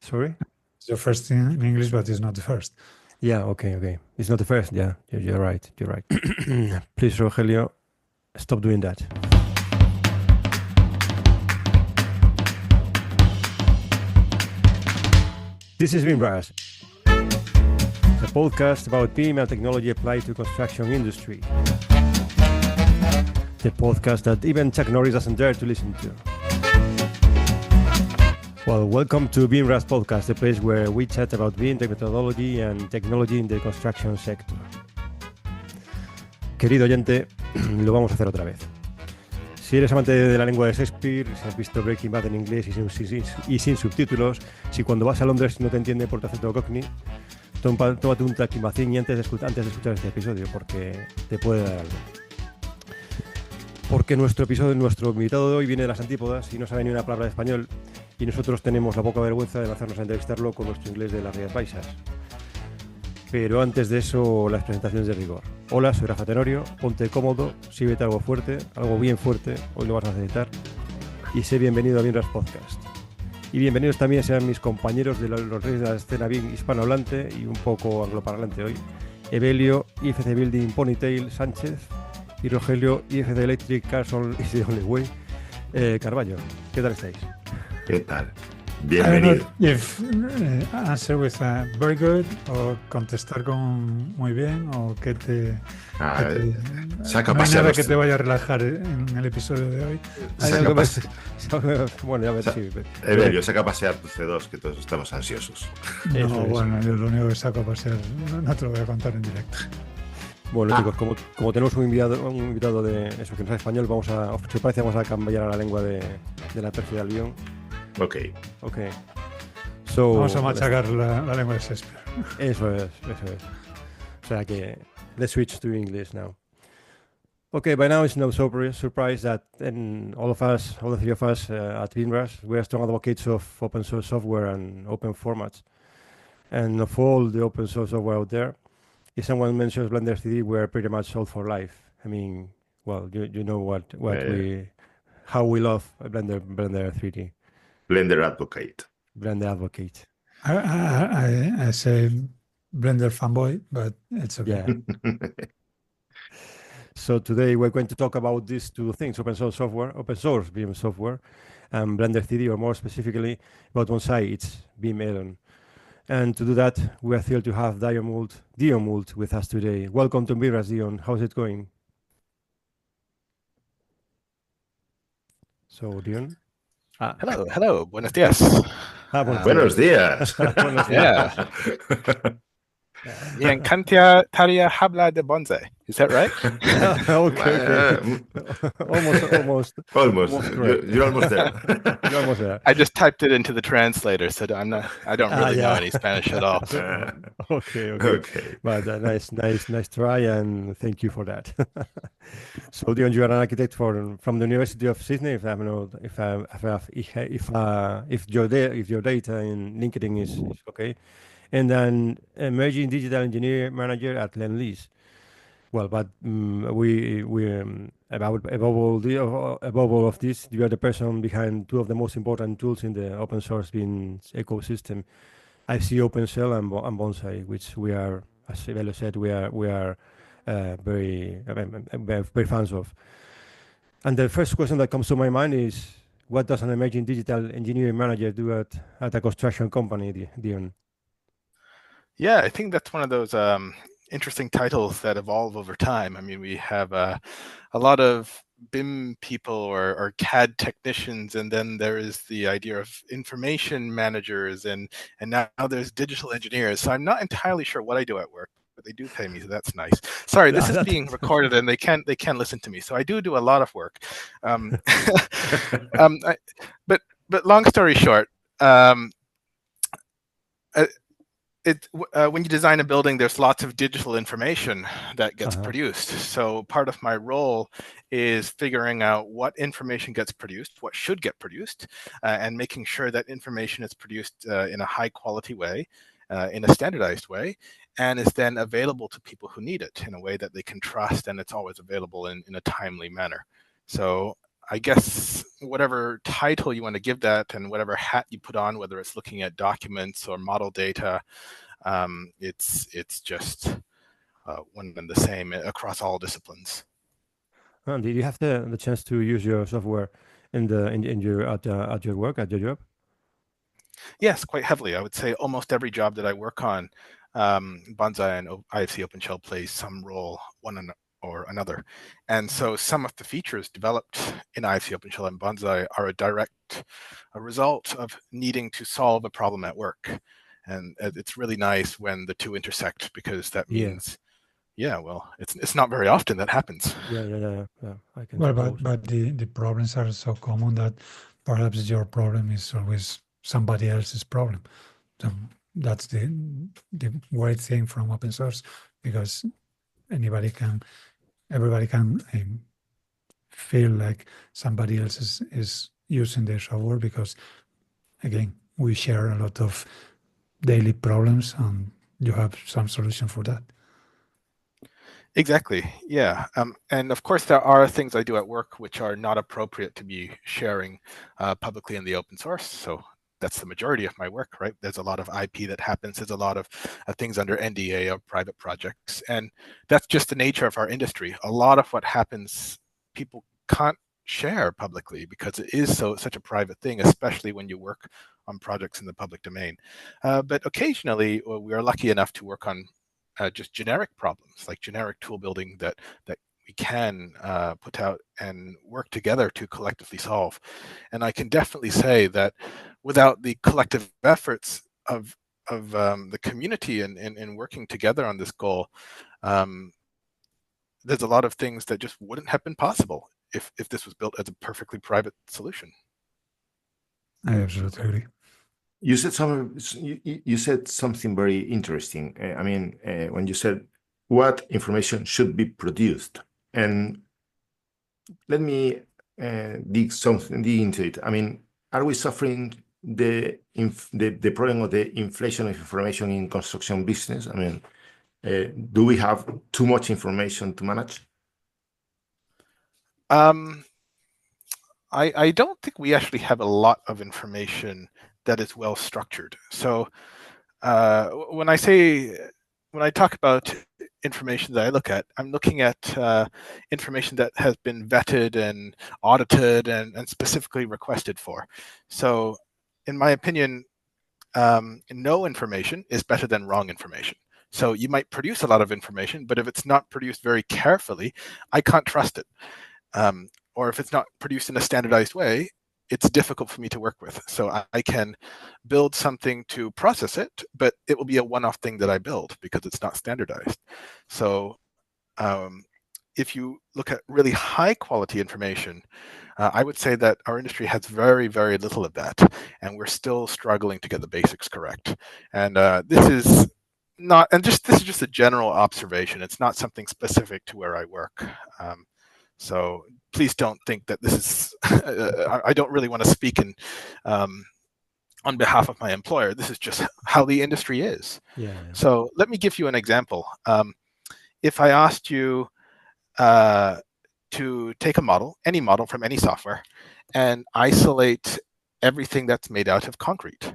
Sorry? It's the first in English, but it's not the first. Yeah, okay. It's not the first, yeah. You're right. Please, Rogelio, stop doing that. This is BIMrras, a podcast about BIM and technology applied to construction industry. The podcast that even Chuck Norris doesn't dare to listen to. Well, welcome to BIMrras podcast, the place where we chat about BIM, methodology and technology in the construction sector. Querido oyente, lo vamos a hacer otra vez. Si eres amante de la lengua de Shakespeare, si has visto Breaking Bad en inglés y sin subtítulos, si cuando vas a Londres no te entiende por tu acento cockney, tómate un traquimacín antes de escuchar este episodio, porque te puede dar algo. Porque nuestro invitado de hoy viene de las antípodas y no sabe ni una palabra de español, y nosotros tenemos la poca vergüenza de lanzarnos a entrevistarlo con nuestro inglés de las Rías Baixas. Pero antes de eso, las presentaciones de rigor. Hola, soy Rafa Tenorio, ponte cómodo, sírvete algo fuerte, algo bien fuerte, hoy lo vas a necesitar, y sé bienvenido a BIMrras Podcast. Y bienvenidos también sean mis compañeros de los reyes de la escena BIM hispanohablante y un poco angloparlante hoy, Evelio, IFC Building Ponytail Sánchez, y Rogelio, IFC Electric Carson is the only way, Carballo. ¿Qué tal estáis? ¿Qué tal? Bienvenido. If answer with very good o contestar con muy bien o que te saca no hay pasear nada que te vaya a relajar en el episodio de hoy. Bueno, ya ver si... Evelio, saca a pasear tu C2, que todos estamos ansiosos. No, bueno, yo lo único que saco a pasear no te lo voy a contar en directo. Bueno, chicos, como tenemos un invitado de eso que no sabe español, si parece, vamos a cambiar a la lengua de la pérfida del guión. Ok. So, vamos a machacar la lengua de Shakespeare. Eso es. O sea que, let's switch to English now. Okay, by now it's no surprise that all the three of us at BIMrras, we are strong advocates of open source software and open formats. And of all the open source software out there, if someone mentions Blender 3D, we're pretty much sold for life. I mean, well, you know how we love Blender 3D. Blender advocate. I say Blender fanboy, but it's okay. Yeah. So today we're going to talk about these two things: open source BIM software, and Blender 3D, or more specifically about Bonsai, it's BIM. And to do that, we are thrilled to have Dion Moult with us today. Welcome to BIMrras, Dion. How's it going? So, Dion? Hello. Buenos días. Buenos días. Buenos días. Me encantaría hablar de Bonsai. Is that right? Okay. Almost. You're almost there. I just typed it into the translator, so I don't really know any Spanish at all. Okay. But nice try, and thank you for that. So, Dion, you are an architect from the University of Sydney. If your data in LinkedIn is okay, and an emerging digital engineer manager at Lendlease. Well, but above all of this, you are the person behind two of the most important tools in the open source BIM ecosystem, ifcOpenShell and Bonsai, which we are, as Evelio said, we are very fans of. And the first question that comes to my mind is, what does an emerging digital engineering manager do at a construction company, Dion? Yeah, I think that's one of those interesting titles that evolve over time. I mean, we have a lot of BIM people or CAD technicians, and then there is the idea of information managers, and now there's digital engineers. So I'm not entirely sure what I do at work, but they do pay me, so that's nice. Sorry, this is being recorded, and they can't listen to me. So I do a lot of work. But long story short. When you design a building, there's lots of digital information that gets produced. So part of my role is figuring out what information gets produced, what should get produced, and making sure that information is produced in a high quality way, in a standardized way, and is then available to people who need it in a way that they can trust, and it's always available in a timely manner. So I guess whatever title you want to give that and whatever hat you put on, whether it's looking at documents or model data, it's just one and the same across all disciplines. Did you have the chance to use your software in your at your work, at your job? Yes, quite heavily. I would say almost every job that I work on, Bonsai and ifcOpenShell plays some role, one or another. And so some of the features developed in ifcOpenShell and Bonsai are a result of needing to solve a problem at work. And it's really nice when the two intersect, because that means, yeah, well, it's not very often that happens. Yeah. I can Well, suppose. but the problems are so common that perhaps your problem is always somebody else's problem. So that's the great thing from open source, because everybody can feel like somebody else is using their software, because again, we share a lot of daily problems and you have some solution for that. Exactly. Yeah. And of course, there are things I do at work which are not appropriate to be sharing publicly in the open source. So that's the majority of my work, right? There's a lot of IP that happens. There's a lot of things under NDA or private projects. And that's just the nature of our industry. A lot of what happens, people can't share publicly because it is such a private thing, especially when you work on projects in the public domain. But occasionally, we are lucky enough to work on just generic problems, like generic tool building that we can put out and work together to collectively solve. And I can definitely say that without the collective efforts of the community in working together on this goal, there's a lot of things that just wouldn't have been possible if this was built as a perfectly private solution. I absolutely agree. You said something very interesting. When you said what information should be produced, and let me dig into it. I mean, are we suffering the problem of the inflation of information in construction business? I mean, do we have too much information to manage? I don't think we actually have a lot of information that is well structured. So when I talk about information that I look at, I'm looking at information that has been vetted and audited and specifically requested for. So in my opinion, no information is better than wrong information. So you might produce a lot of information, but if it's not produced very carefully, I can't trust it. Or if it's not produced in a standardized way, it's difficult for me to work with. So I can build something to process it, but it will be a one-off thing that I build because it's not standardized. So if you look at really high quality information, I would say that our industry has very, very little of that, and we're still struggling to get the basics correct. And this is just a general observation. It's not something specific to where I work. So please don't think that this is, I don't really want to speak on behalf of my employer. This is just how the industry is. Yeah. So let me give you an example. If I asked you to take a model, any model from any software, and isolate everything that's made out of concrete,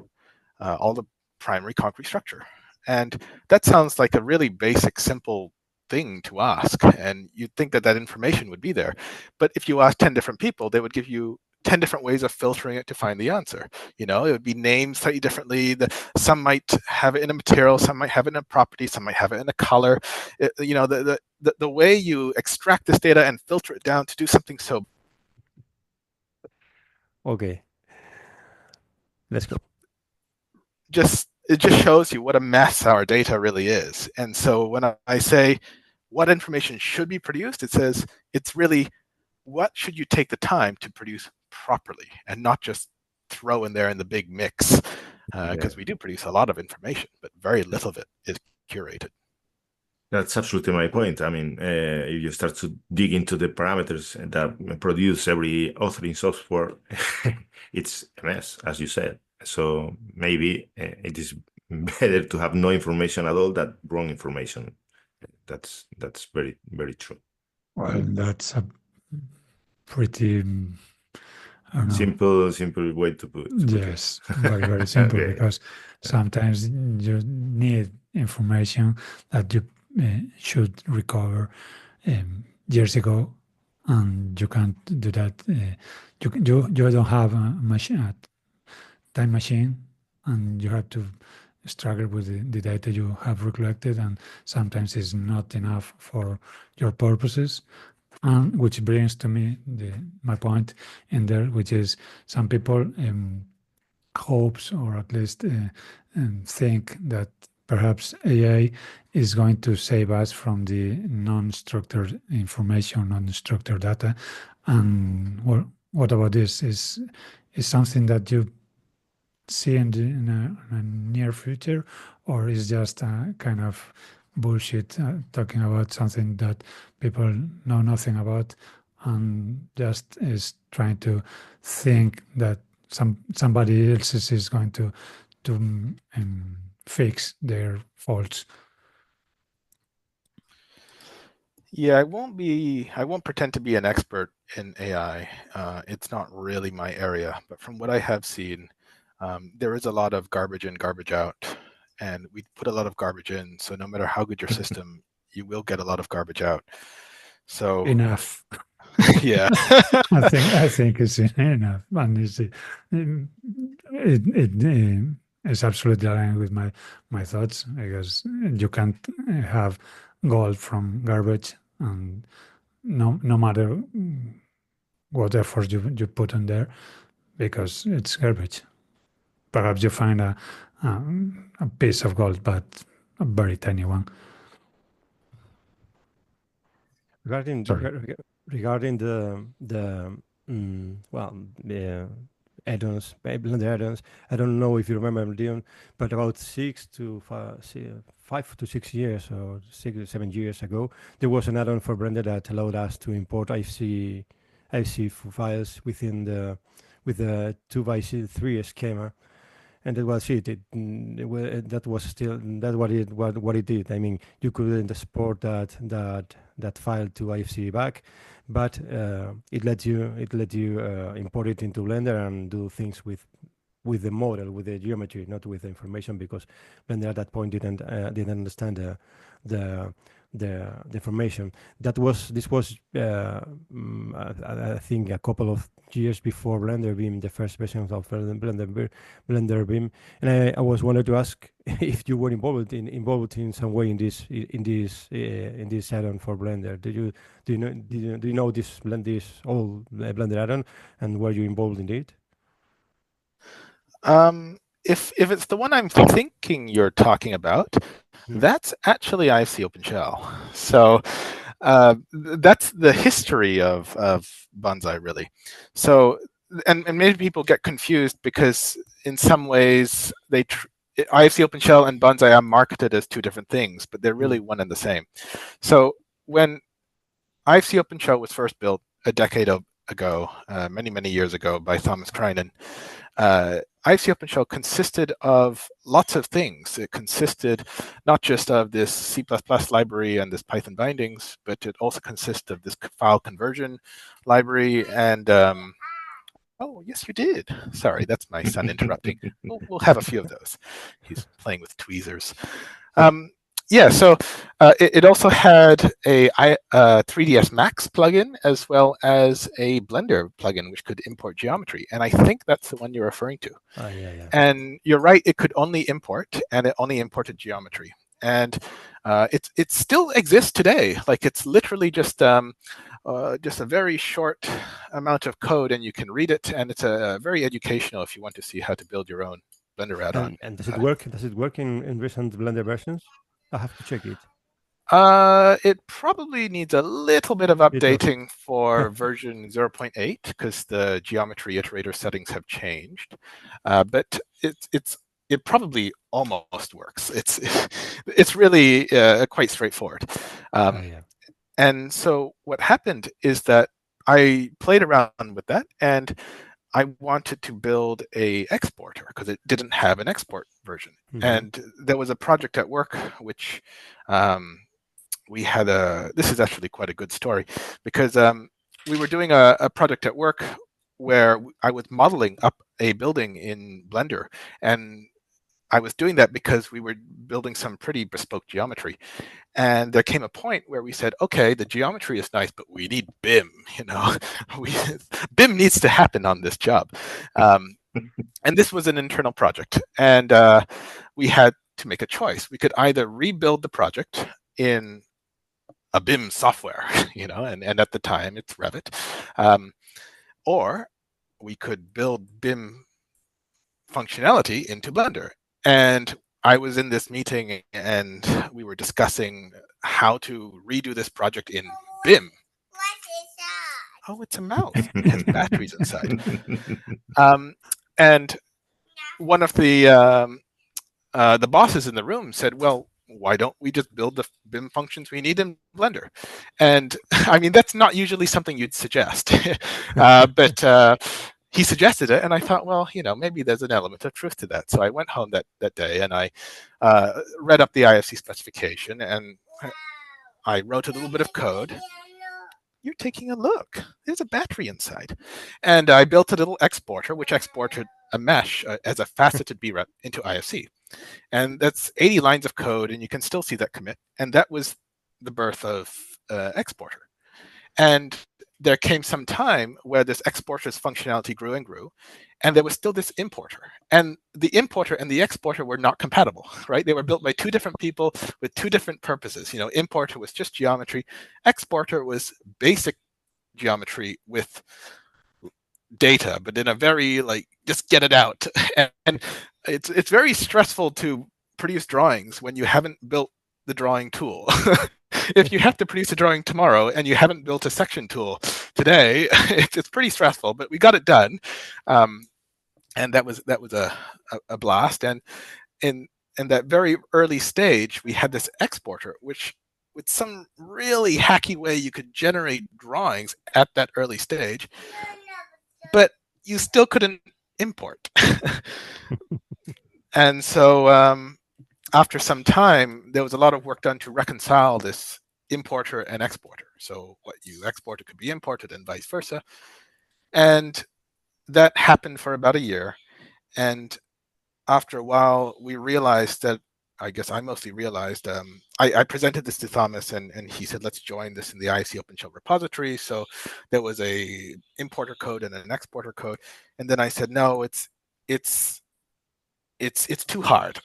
all the primary concrete structure. And that sounds like a really basic, simple thing to ask, and you'd think that information would be there. But if you ask 10 different people, they would give you 10 different ways of filtering it to find the answer. It would be named slightly differently. Some might have it in a material, some might have it in a property, some might have it in a color. The way you extract this data and filter it down to do something so. Okay. Let's go. It just shows you what a mess our data really is. And so when I say what information should be produced, it says it's really what should you take the time to produce properly and not just throw in there in the big mix, because we do produce a lot of information, but very little of it is curated. That's absolutely my point. I mean, if you start to dig into the parameters that produce every authoring software, it's a mess, as you said. So maybe it is better to have no information at all than wrong information. That's very, very true. Well, that's pretty, I don't know. Simple way to put. Yes, very, very simple, Okay. because sometimes you need information that you should recover years ago, and you can't do that. You don't have a time machine, and you have to struggle with the data you have collected, and sometimes it's not enough for your purposes. And which brings to me my point in there, which is some people hopes, or at least think that perhaps AI is going to save us from the non-structured information, non-structured data. And what about this? Is something that you see in a near future, or is just a kind of bullshit, talking about something that people know nothing about, and just is trying to think that somebody else is going to fix their faults? Yeah, I won't pretend to be an expert in AI. It's not really my area, but from what I have seen, there is a lot of garbage in, garbage out, and we put a lot of garbage in. So no matter how good your system, you will get a lot of garbage out. So Enough. yeah, I think it's enough, and it's absolutely aligned with my thoughts, because you can't have gold from garbage, and no matter what effort you put in there, because it's garbage. Perhaps you find a piece of gold, but a very tiny one. Regarding Sorry. regarding the add-ons, Blender add-ons, I don't know if you remember, Dion, but about 5 to 6 years, or 6 or 7 years ago, there was an add-on for Blender that allowed us to import IFC files with the 2x3 schema, and that was it. That was still what it did. I mean, you couldn't export that file to IFC back, but it let you import it into Blender and do things with the model, with the geometry, not with the information, because Blender at that point didn't understand the information. This was I think a couple of years before Blender BIM, the first version of Blender BIM, and I was wanted to ask if you were involved in some way in this add-on for Blender. Do you know this old Blender add-on, and were you involved in it? if it's the one I'm thinking you're talking about, that's actually ifcOpenShell. So that's the history of Bonsai, really. So and maybe people get confused, because in some ways ifcOpenShell and Bonsai are marketed as two different things, but they're really one and the same. So when ifcOpenShell was first built a decade ago, many years ago, by Thomas Kreinen, ifcOpenShell consisted of lots of things. It consisted not just of this C++ library and this Python bindings, but it also consists of this file conversion library and oh, yes, you did. Sorry, that's my son interrupting. We'll have a few of those. He's playing with tweezers. Yeah, so it also had a 3ds Max plugin, as well as a Blender plugin, which could import geometry. And I think that's the one you're referring to. Yeah. And you're right, it could only import, and it only imported geometry. And it still exists today. Like, it's literally just a very short amount of code, and you can read it. And it's very educational if you want to see how to build your own Blender add-on. And does it work? Does it work in recent Blender versions? I have to check it. It probably needs a little bit of updating for version 0.8, because the geometry iterator settings have changed. But it probably almost works. It's really quite straightforward. And so what happened is that I played around with that, and I wanted to build a exporter, because it didn't have an export version. And there was a project at work which we had this is actually quite a good story, because we were doing a project at work where I was modeling up a building in Blender, and I was doing that because we were building some pretty bespoke geometry. And there came a point where we said, okay, the geometry is nice, but we need BIM, you know. BIM needs to happen on this job. And this was an internal project. And we had to make a choice. We could either rebuild the project in a BIM software, you know, and at the time it's Revit, or we could build BIM functionality into Blender. And I was in this meeting and we were discussing how to redo this project in BIM. Oh, it's a mouse. It has batteries inside. And one of the bosses in the room said, well, why don't we just build the BIM functions we need in Blender? And I mean, that's not usually something you'd suggest, but he suggested it, and I thought, well, you know, maybe there's an element of truth to that. So I went home that day and I read up the IFC specification, and I wrote a little bit of code. You're taking a look. There's a battery inside. And I built a little exporter, which exported a mesh as a faceted BIMrras into IFC. And that's 80 lines of code, and you can still see that commit. And that was the birth of exporter. And there came some time where this exporter's functionality grew and grew, and there was still this importer. And the importer and the exporter were not compatible, right? They were built by two different people with two different purposes. You know, importer was just geometry. Exporter was basic geometry with data, but in a very, like, just get it out. And it's very stressful to produce drawings when you haven't built the drawing tool. If you have to produce a drawing tomorrow and you haven't built a section tool today, it's pretty stressful, but we got it done. And that was a blast. And in that very early stage, we had this exporter, which with some really hacky way you could generate drawings at that early stage, but you still couldn't import. And so after some time, there was a lot of work done to reconcile this importer and exporter. So what you exported could be imported and vice versa. And that happened for about a year. And after a while, we realized that, I guess I mostly realized, I presented this to Thomas and he said, let's join this in the ifcOpenShell repository. So there was a importer code and an exporter code. And then I said, no, it's too hard.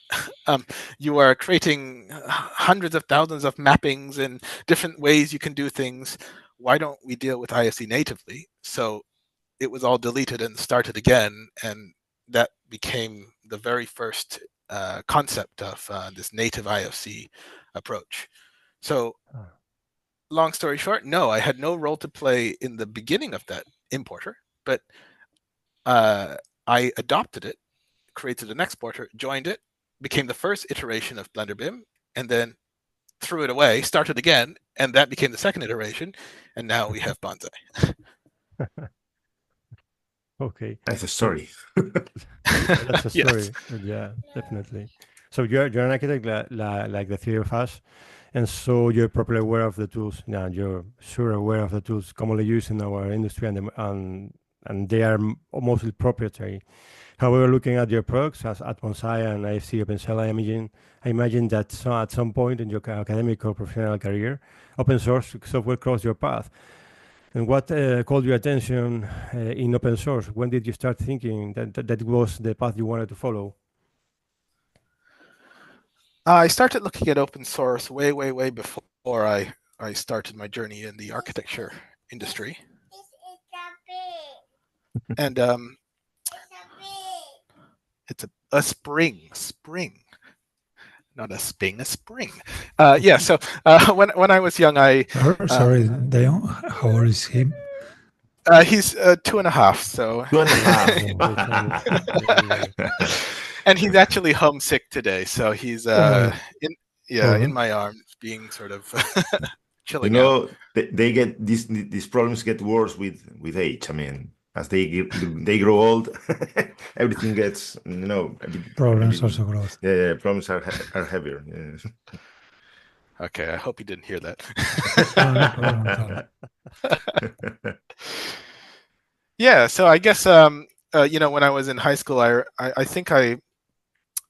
You are creating hundreds of thousands of mappings and different ways you can do things. Why don't we deal with IFC natively? So it was all deleted and started again. And that became the very first concept of this native IFC approach. So long story short, no, I had no role to play in the beginning of that importer, but I adopted it, created an exporter, joined it, became the first iteration of Blender BIM, and then threw it away, started again, and that became the second iteration, and now we have Bonsai. Okay. That's a story. That's a story. Yes. Yeah, definitely. So you're an architect like the three of us, and so you're properly aware of the tools. Now you're sure aware of the tools commonly used in our industry, and they are mostly proprietary. However, looking at your products at Bonsai and ifcOpenShell, I imagine that at some point in your academic or professional career, open source software crossed your path. And what called your attention in open source? When did you start thinking that was the path you wanted to follow? I started looking at open source way before I started my journey in the architecture industry. And it's a spring, not a sping, a spring. Yeah. So when I was young, Sorry, Dion, how old is he? He's 2.5. So 2.5. And he's actually homesick today. So he's in my arms, being sort of chilling. You know, they get these problems get worse with age. I mean, as they grow old, everything gets, problems also grow. Yeah, problems are heavier. Yeah. Okay, I hope he didn't hear that. No problem at all. Yeah, so I guess you know, when I was in high school, I think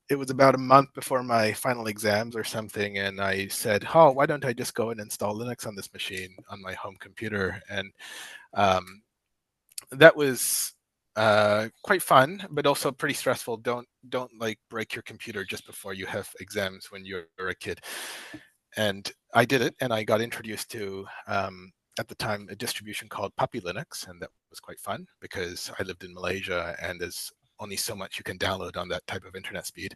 it was about a month before my final exams or something, and I said, "Oh, why don't I just go and install Linux on this machine on my home computer?" And that was quite fun, but also pretty stressful. Don't like break your computer just before you have exams when you're a kid. And I did it, and I got introduced to at the time a distribution called Puppy Linux, and that was quite fun because I lived in Malaysia, and there's only so much you can download on that type of internet speed.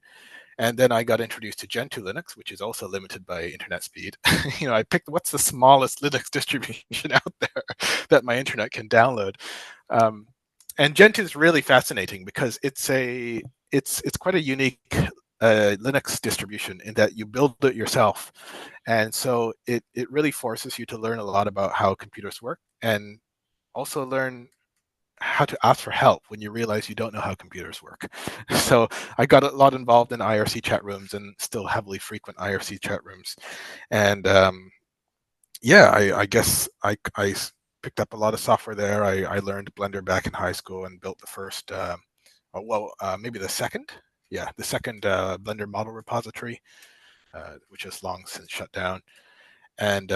And then I got introduced to Gentoo Linux, which is also limited by internet speed. You know, I picked what's the smallest Linux distribution out there that my internet can download. And Gentoo is really fascinating because it's quite a unique Linux distribution in that you build it yourself, and so it really forces you to learn a lot about how computers work, and also learn how to ask for help when you realize you don't know how computers work. So I got a lot involved in IRC chat rooms, and still heavily frequent IRC chat rooms. And yeah, I guess I picked up a lot of software there. I learned Blender back in high school and built the first, maybe the second. Yeah, the second Blender model repository, which has long since shut down. And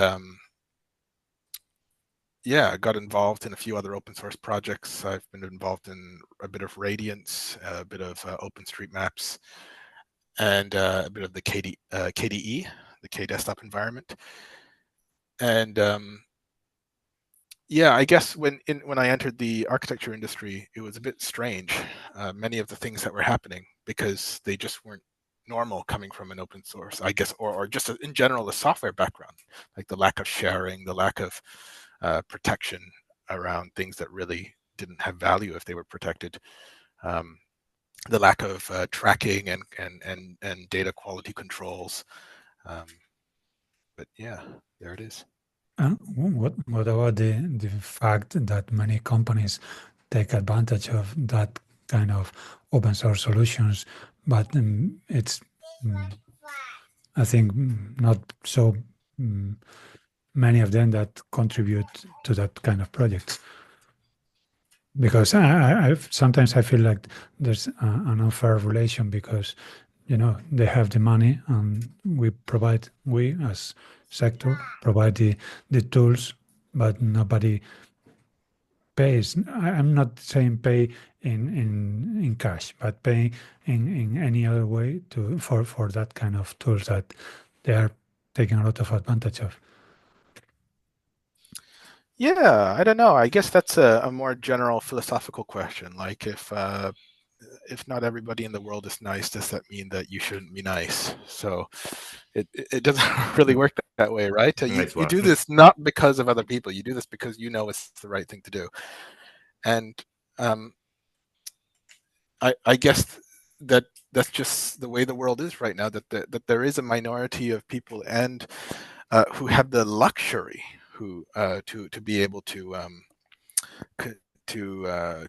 yeah, I got involved in a few other open source projects. I've been involved in a bit of Radiance, a bit of OpenStreetMaps, and a bit of the KDE, the K desktop environment. And yeah, I guess when I entered the architecture industry, it was a bit strange. Many of the things that were happening, because they just weren't normal coming from an open source, I guess, or just in general, a software background, like the lack of sharing, the lack of protection around things that really didn't have value if they were protected, the lack of tracking and data quality controls. But yeah, there it is. What about the fact that many companies take advantage of that kind of open source solutions, but it's, I think, not so many of them that contribute to that kind of projects? Because sometimes I feel like there's an unfair relation, because they have the money, and we as sector provide the tools, but nobody pays. I'm not saying pay in cash, but pay in any other way for that kind of tools that they are taking a lot of advantage of. Yeah, I don't know. I guess that's a more general philosophical question. Like, if not everybody in the world is nice, does that mean that you shouldn't be nice? So it doesn't really work that way, right? You do this not because of other people. You do this because you know it's the right thing to do. And I guess that's just the way the world is right now, that there is a minority of people and who have the luxury to be able to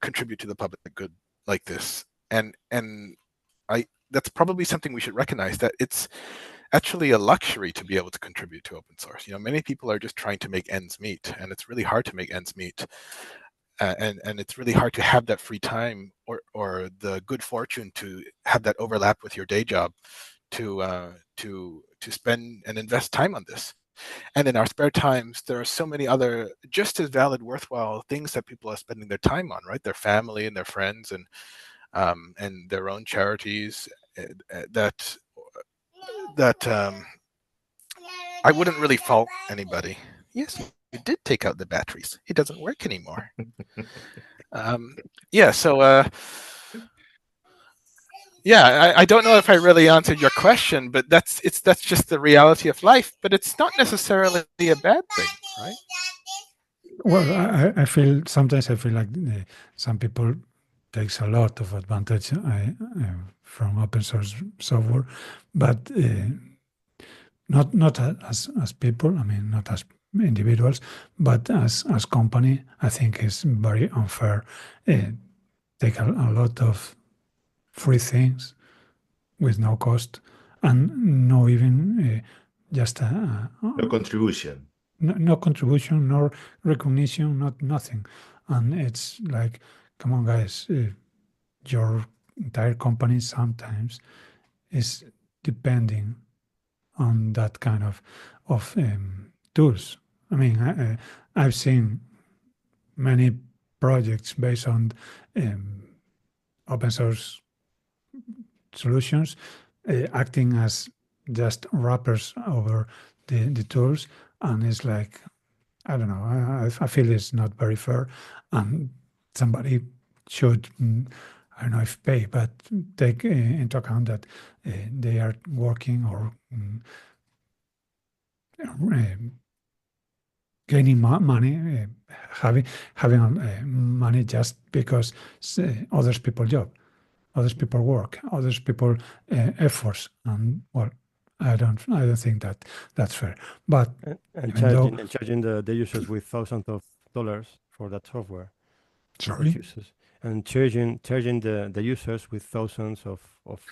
contribute to the public good like this. And that's probably something we should recognize, that it's actually a luxury to be able to contribute to open source. Many people are just trying to make ends meet, and it's really hard to make ends meet. And it's really hard to have that free time or the good fortune to have that overlap with your day job to spend and invest time on this. And in our spare times, there are so many other just as valid, worthwhile things that people are spending their time on, right? Their family and their friends and their own charities that I wouldn't really fault anybody. Yes, you did take out the batteries. It doesn't work anymore. Yeah, so yeah, I don't know if I really answered your question, but that's just the reality of life. But it's not necessarily a bad thing, right? Well, I feel sometimes like some people takes a lot of advantage from open source software, but not as people. I mean, not as individuals, but as company. I think it's very unfair. Take a lot of free things with no cost, and no even just No contribution. no contribution, nor recognition, not nothing. And it's like, come on, guys, your entire company sometimes is depending on that kind of tools. I mean, I've seen many projects based on open source solutions acting as just wrappers over the tools, and it's like, I don't know, I feel it's not very fair, and somebody should, I don't know if pay, but take into account that they are working or gaining money, having money just because others people job, others people work, others people efforts, and well, I don't think that that's fair. But And even though, charging the users with thousands of dollars for that software. sorry, Users. And charging the users with thousands of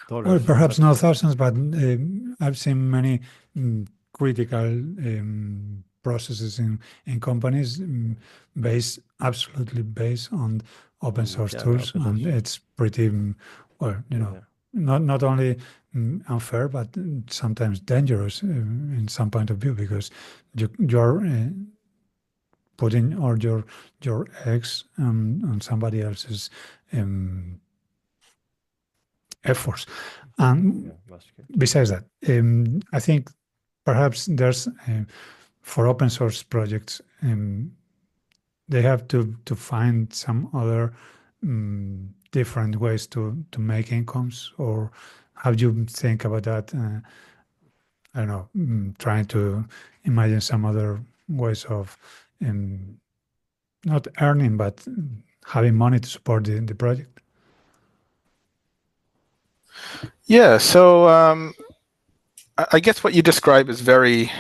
dollars. well, for perhaps that not software. thousands, but I've seen many critical processes in companies absolutely based on open source Yeah, tools, open source. and it's pretty well, Yeah. not only unfair, but sometimes dangerous in some point of view, because you're putting all your eggs on somebody else's efforts. And Yeah, that's good. besides that, I think perhaps there's for open source projects, they have to find some other different ways to make incomes, or how do you think about that? I don't know, trying to imagine some other ways of not earning, but having money to support the project. Yeah, so I guess what you describe is very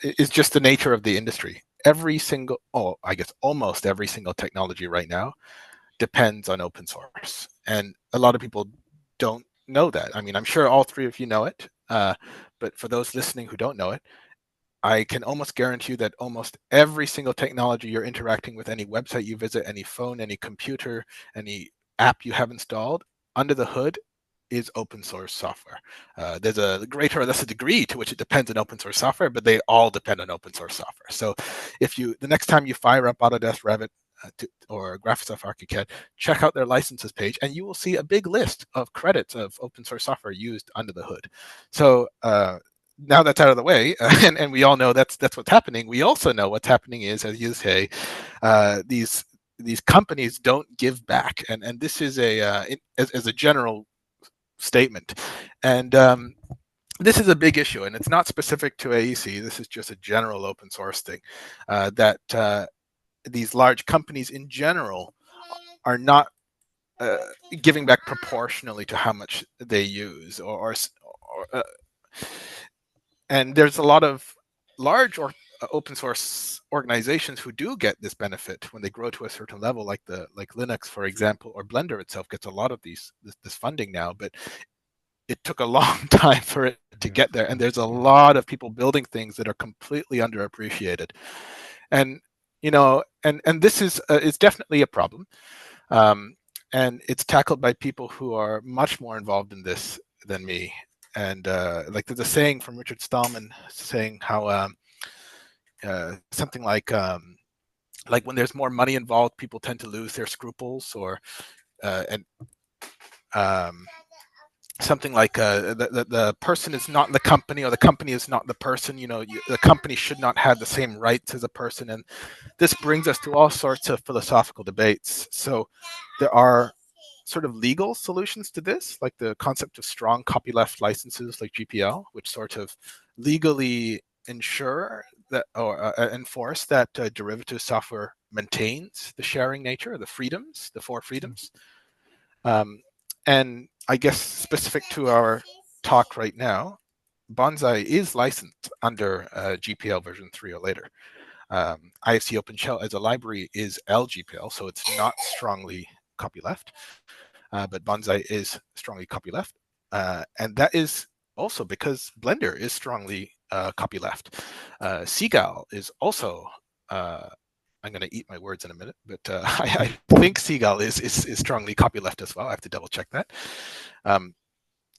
is just the nature of the industry. I guess almost every single technology right now depends on open source, and a lot of people don't know that. I mean, I'm sure all three of you know it, but for those listening who don't know it, I can almost guarantee you that almost every single technology you're interacting with, any website you visit, any phone, any computer, any app you have installed, under the hood is open source software. There's a greater or lesser degree to which it depends on open source software, but they all depend on open source software. So if the next time you fire up Autodesk, Revit, or Graphisoft ArchiCAD, check out their licenses page, and you will see a big list of credits of open source software used under the hood. So now that's out of the way, and we all know that's what's happening. We also know what's happening is, as you say, these companies don't give back, and this is as a general statement, and this is a big issue, and it's not specific to AEC. This is just a general open source thing, that these large companies in general are not giving back proportionally to how much they use, and there's a lot of large or open source organizations who do get this benefit when they grow to a certain level, like Linux, for example, or Blender itself gets a lot of this funding now, but it took a long time for it to get there, and there's a lot of people building things that are completely underappreciated, and and this is definitely a problem, and it's tackled by people who are much more involved in this than me. And like there's a saying from Richard Stallman saying how something like when there's more money involved, people tend to lose their scruples, or something like the person is not the company, or the company is not the person. The company should not have the same rights as a person, and this brings us to all sorts of philosophical debates. So there are sort of legal solutions to this, like the concept of strong copyleft licenses like GPL, which sort of legally ensure that, or enforce that derivative software maintains the sharing nature, the freedoms, the 4 freedoms. And I guess specific to our talk right now, Bonsai is licensed under GPL version 3 or later. ifcOpenShell as a library is LGPL, so it's not strongly copyleft, but Bonsai is strongly copyleft, and that is also because Blender is strongly copyleft. Seagull is also, I'm going to eat my words in a minute, but I think Seagull is strongly copyleft as well. I have to double check that.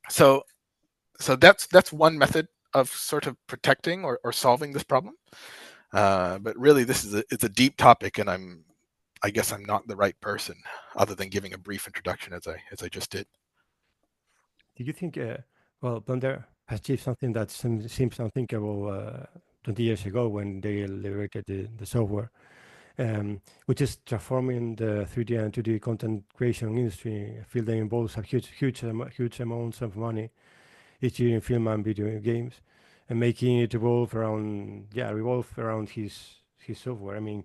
So that's one method of sort of protecting or solving this problem. But really, this is it's a deep topic, and I guess I'm not the right person, other than giving a brief introduction as I just did. Do you think, well, Blender has achieved something that seems unthinkable 20 years ago when they liberated the software, which is transforming the 3D and 2D content creation industry, a field that involves a huge amounts of money each year in film and video games, and making it revolve around his software. I mean,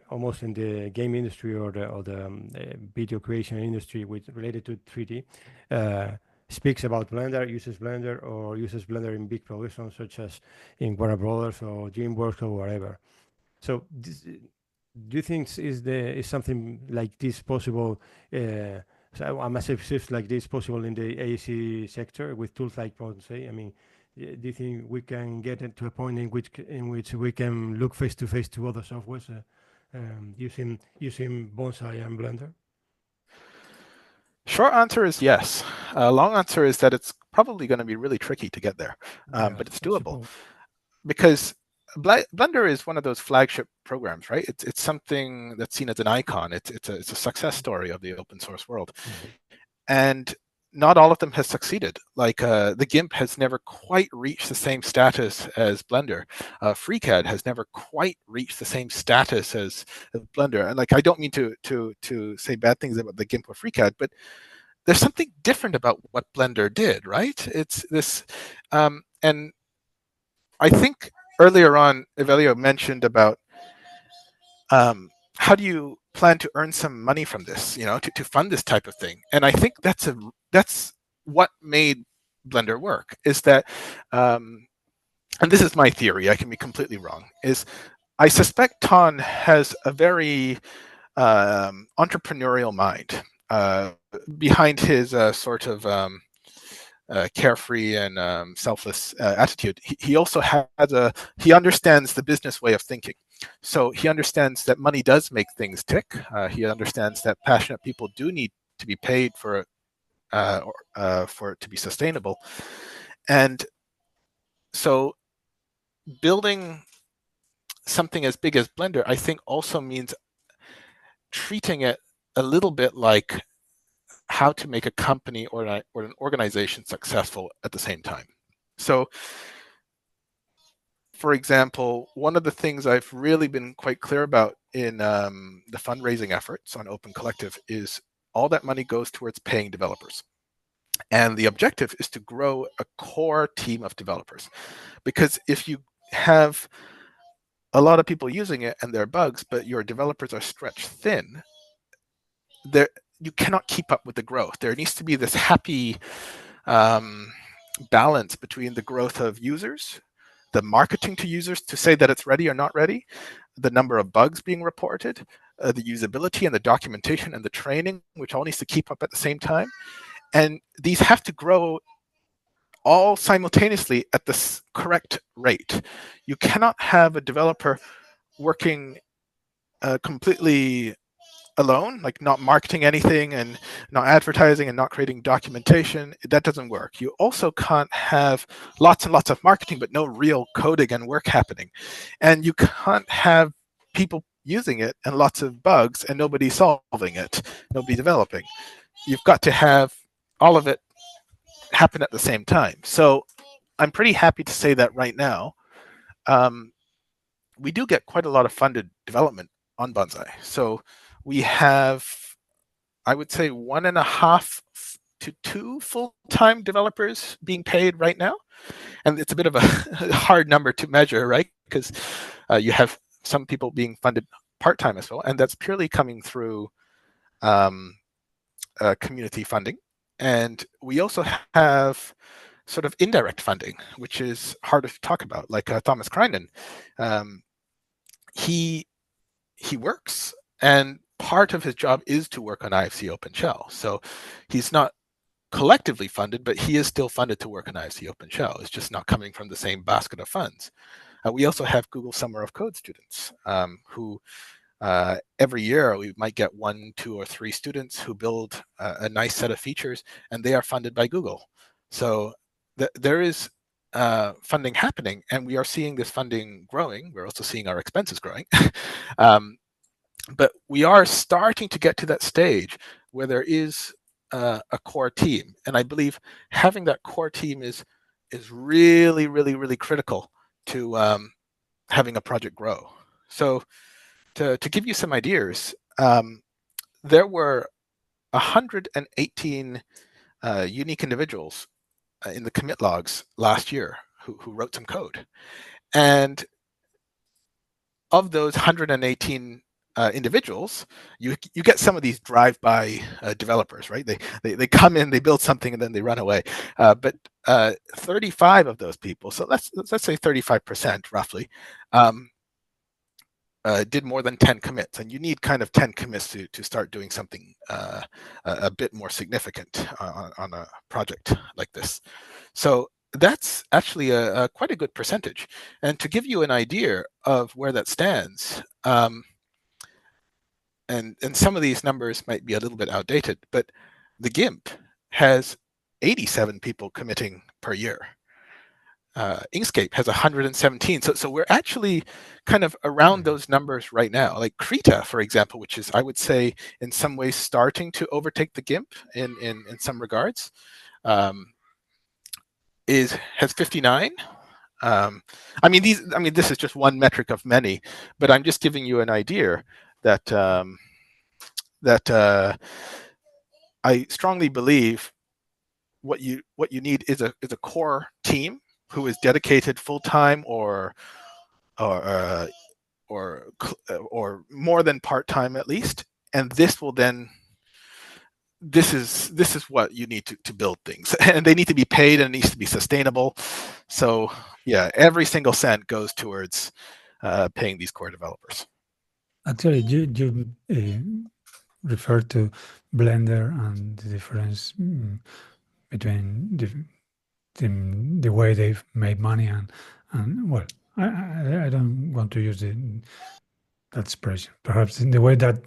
almost in the game industry or the video creation industry related to 3D, speaks about Blender, uses Blender, or uses Blender in big productions such as in Warner Brothers or DreamWorks or whatever. So do you think is something like this possible? So a massive shift like this possible in the AEC sector with tools like Bonsai? I mean, do you think we can get it to a point in which we can look face to face to other softwares using Bonsai and Blender? Short answer is yes. Long answer is that it's probably going to be really tricky to get there, but it's doable because Blender is one of those flagship programs, right? It's something that's seen as an icon. It's a success story of the open source world, and not all of them has succeeded. Like the GIMP has never quite reached the same status as Blender. FreeCAD has never quite reached the same status as Blender. And like I don't mean to say bad things about the GIMP or FreeCAD, but there's something different about what Blender did, right? It's this, and I think earlier on, Evelio mentioned about how do you plan to earn some money from this, to fund this type of thing. And I think that's what made Blender work, is that, and this is my theory, I can be completely wrong, is I suspect Ton has a very entrepreneurial mind behind his sort of carefree and selfless attitude. He also he understands the business way of thinking. So he understands that money does make things tick. He understands that passionate people do need to be paid for it to be sustainable. And so building something as big as Blender, I think also means treating it a little bit like how to make a company or an organization successful at the same time. So, for example, one of the things I've really been quite clear about in the fundraising efforts on Open Collective is all that money goes towards paying developers. And the objective is to grow a core team of developers. Because if you have a lot of people using it and there are bugs, but your developers are stretched thin, you cannot keep up with the growth. There needs to be this happy balance between the growth of users, the marketing to users to say that it's ready or not ready, the number of bugs being reported, the usability and the documentation and the training, which all needs to keep up at the same time. And these have to grow all simultaneously at the correct rate. You cannot have a developer working completely alone, like not marketing anything and not advertising and not creating documentation. That doesn't work. You also can't have lots and lots of marketing but no real coding and work happening. And you can't have people using it and lots of bugs and nobody solving it, nobody developing. You've got to have all of it happen at the same time. So I'm pretty happy to say that right now we do get quite a lot of funded development on Bonsai. So we have, I would say, 1.5 to 2 full-time developers being paid right now. And it's a bit of a hard number to measure, right? Because you have some people being funded part-time as well. And that's purely coming through community funding. And we also have sort of indirect funding, which is harder to talk about, like Thomas Kreinen. He works, and part of his job is to work on ifcOpenShell. So he's not collectively funded, but he is still funded to work on ifcOpenShell. It's just not coming from the same basket of funds. We also have Google Summer of Code students who every year we might get 1, 2, or 3 students who build a nice set of features, and they are funded by Google. So there is funding happening, and we are seeing this funding growing. We're also seeing our expenses growing. But we are starting to get to that stage where there is a core team. And I believe having that core team is really, really, really critical to having a project grow. So to give you some ideas, there were 118 unique individuals in the commit logs last year who wrote some code. And of those 118 individuals, you get some of these drive-by developers, right? They come in, they build something, and then they run away. But 35 of those people, so let's say 35% roughly, did more than 10 commits, and you need kind of 10 commits to start doing something a bit more significant on a project like this. So that's actually quite a good percentage. And to give you an idea of where that stands, and some of these numbers might be a little bit outdated, but the GIMP has 87 people committing per year. Inkscape has 117. So we're actually kind of around those numbers right now. Like Krita, for example, which is, I would say, in some ways starting to overtake the GIMP in some regards, has 59. This is just one metric of many, but I'm just giving you an idea that I strongly believe what you need is a core team who is dedicated full time or more than part time at least, and this will then. This is what you need to build things, and they need to be paid, and it needs to be sustainable. So yeah, every single cent goes towards paying these core developers. Actually, you refer to Blender and the difference between the way they've made money and well, I don't want to use that expression. Perhaps in the way that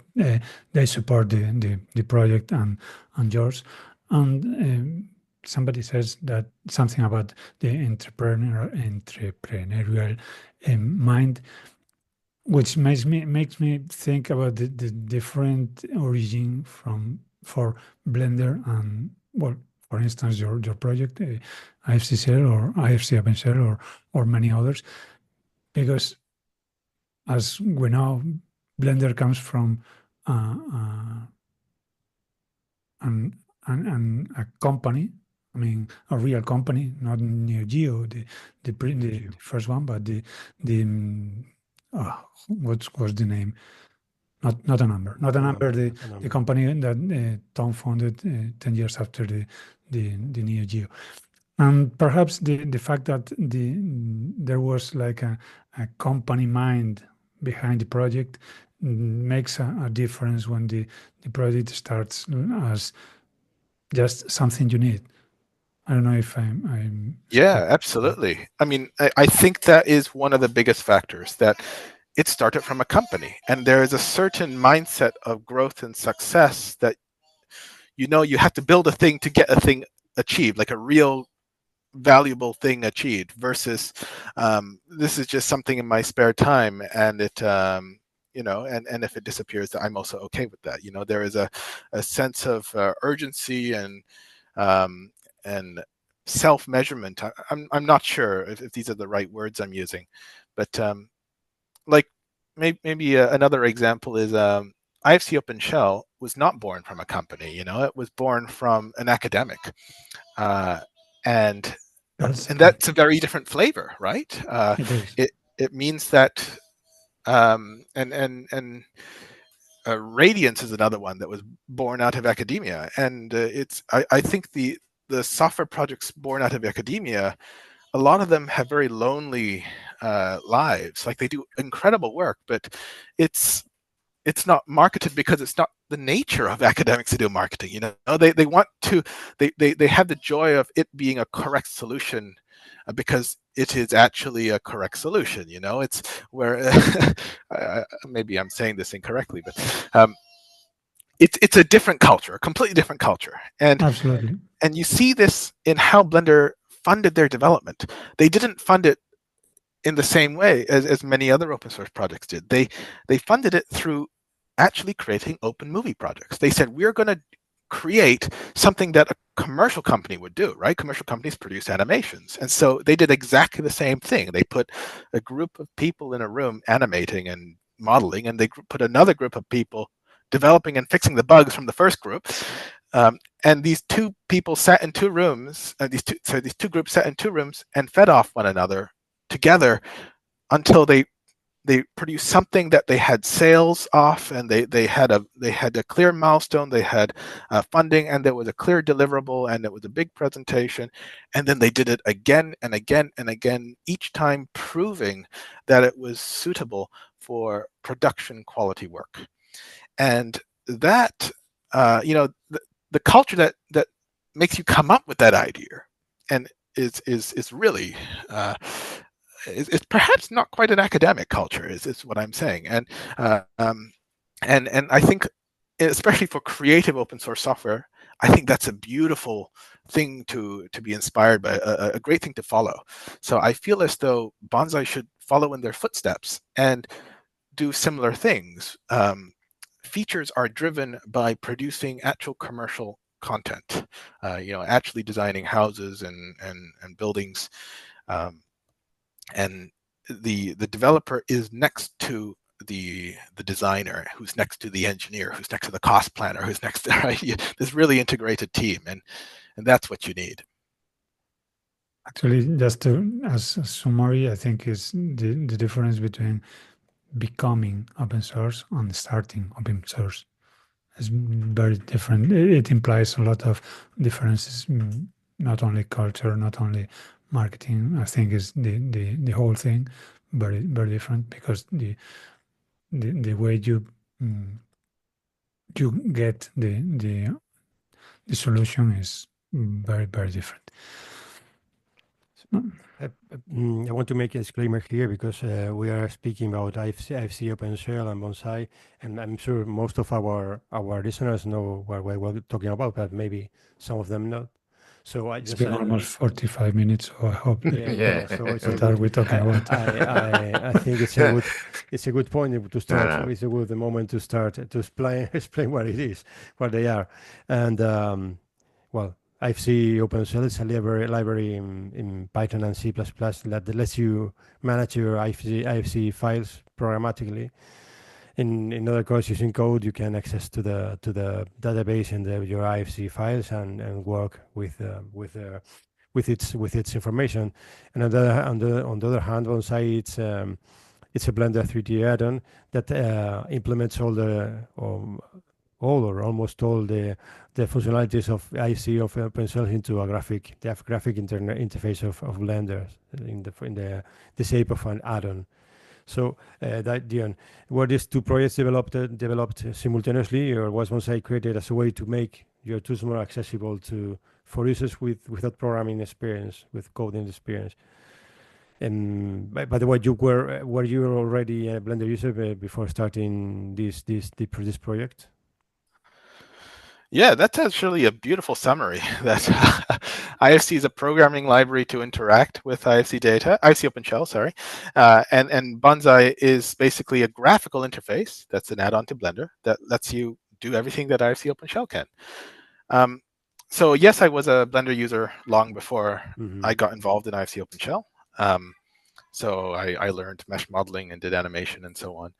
they support the project and yours. And somebody says that something about the entrepreneurial mind, which makes me think about the different origin for Blender and, well, for instance, your project, ifcCell or ifcOpenShell or many others, because as we know, Blender comes from a company. I mean, a real company, not Neo Geo, the first one, but what was the name? Not a number. The company that Tom founded 10 years after the Neo Geo. And perhaps the fact that there was like a company mind behind the project makes a difference when the project starts as just something you need. I don't know if I'm Yeah, absolutely. I mean, I think that is one of the biggest factors, that it started from a company, and there is a certain mindset of growth and success that you have to build a thing to get a thing achieved, like a real valuable thing achieved, versus this is just something in my spare time, and it and if it disappears, I'm also okay with that. There is a sense of urgency and self-measurement. I'm not sure if these are the right words I'm using, but like maybe another example is ifcOpenShell was not born from a company. It was born from an academic, and that's a very different flavor, right? It means that Radiance is another one that was born out of academia, and I think the software projects born out of academia, a lot of them have very lonely lives. Like, they do incredible work, but it's it's not marketed because it's not the nature of academics to do marketing. You know, they want to, they have the joy of it being a correct solution because it is actually a correct solution. You know, it's where maybe I'm saying this incorrectly, but it's a different culture, a completely different culture. And Absolutely. And you see this in how Blender funded their development. They didn't fund it in the same way as many other open source projects did. They funded it through actually creating open movie projects. They said, we're going to create something that a commercial company would do, right? Commercial companies produce animations. And so they did exactly the same thing. They put a group of people in a room animating and modeling, and they put another group of people developing and fixing the bugs from the first group. And these two people sat in two rooms, these two groups sat in two rooms and fed off one another together until they produced something that they had sales off, and they had a clear milestone, they had funding, and there was a clear deliverable, and it was a big presentation. And then they did it again and again and again, each time proving that it was suitable for production quality work. And that, the culture that makes you come up with that idea and is really it's perhaps not quite an academic culture, is what I'm saying. And I think, especially for creative open source software, I think that's a beautiful thing to be inspired by, a great thing to follow. So I feel as though Bonsai should follow in their footsteps and do similar things. Features are driven by producing actual commercial content, actually designing houses and buildings. And the developer is next to the designer, who's next to the engineer, who's next to the cost planner, who's next to, right? This really integrated team, and that's what you need. Actually, just as a summary, I think is the difference between becoming open source and starting open source is very different. It implies a lot of differences, not only culture, not only marketing. I think is the whole thing very, very different, because the way you get the solution is very, very different. I want to make a disclaimer here, because we are speaking about ifcOpenShell and Bonsai, and I'm sure most of our listeners know what we're talking about, but maybe some of them not. So It's been almost 45 minutes, so I hope. Yeah. So it's What are we talking about? I think it's a good point to start. No. It's a good moment to start to explain what it is, what they are, and well, ifcOpenShell is a library in Python and C++ that lets you manage your IFC files programmatically. In other courses, using code, you can access to the database and your IFC files and work with its information. And on the other hand, Bonsai, it's a Blender 3D add-on that implements all or almost all the functionalities of ifcOpenShell into a graphic interface of Blender in the shape of an add-on. So, Dion, were these two projects developed simultaneously, or was Bonsai created as a way to make your tools more accessible for users without programming experience, with coding experience? And by the way, were you already a Blender user before starting this project? Yeah, that's actually a beautiful summary. That IFC is a programming library to interact with IFC data, ifcOpenShell, sorry. And Bonsai is basically a graphical interface that's an add-on to Blender that lets you do everything that ifcOpenShell can. So yes, I was a Blender user long before I got involved in ifcOpenShell. So I learned mesh modeling and did animation and so on.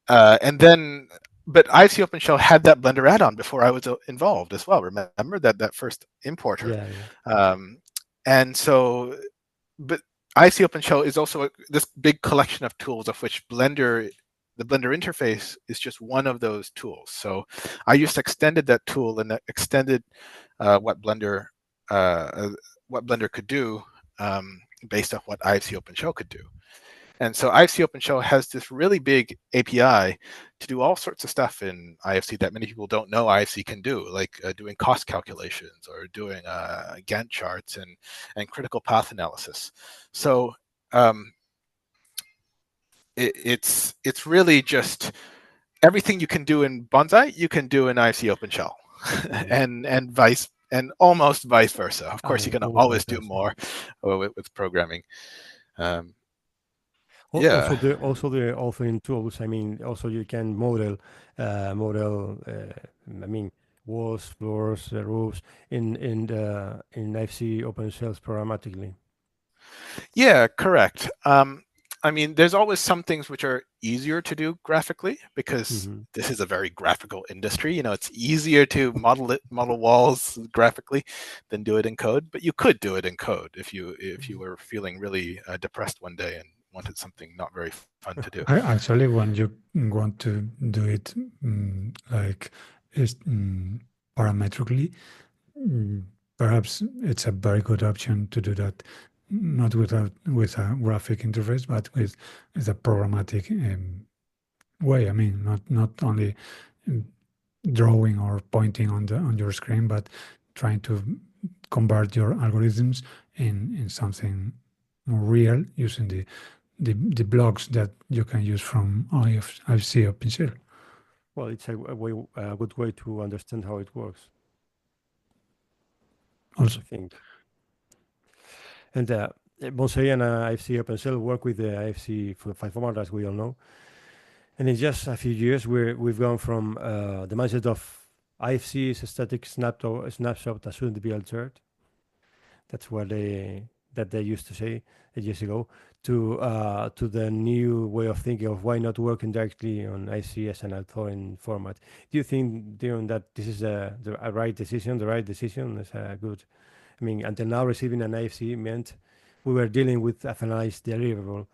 And then, but ifcOpenShell had that Blender add-on before I was involved as well. Remember that first importer? Yeah. And so, but ifcOpenShell is also this big collection of tools, of which the Blender interface is just one of those tools. So I just extended that tool and extended what Blender could do based on what ifcOpenShell could do. And so ifcOpenShell has this really big API to do all sorts of stuff in IFC that many people don't know IFC can do, like doing cost calculations or doing Gantt charts and critical path analysis. So it's really just everything you can do in Bonsai, you can do in ifcOpenShell, and almost vice versa. Of course, you can always do more with programming. Yeah. Also the authoring tools. I mean, also you can model. I mean, walls, floors, roofs in ifcOpenShell programmatically. Yeah, correct. I mean, there's always some things which are easier to do graphically because this is a very graphical industry. It's easier to model walls graphically than do it in code. But you could do it in code if you were feeling really depressed one day and wanted something not very fun to do. Actually, when you want to do it parametrically, perhaps it's a very good option to do that, not with a graphic interface, but with a programmatic way. I mean, not only drawing or pointing on your screen, but trying to convert your algorithms in something more real using the blocks that you can use from ifcOpenShell. Well, it's a good way to understand how it works. Also, I think. And Bonsai and ifcOpenShell work with the IFC file format, as we all know. And in just a few years, we've gone from the mindset of IFC is a static snapshot that shouldn't be altered. That's what they used to say years ago. To the new way of thinking of why not working directly on IFC as an authoring format. Do you think, Dion, that this is the right decision? The right decision is good. I mean, until now, receiving an IFC meant we were dealing with a finalized deliverable.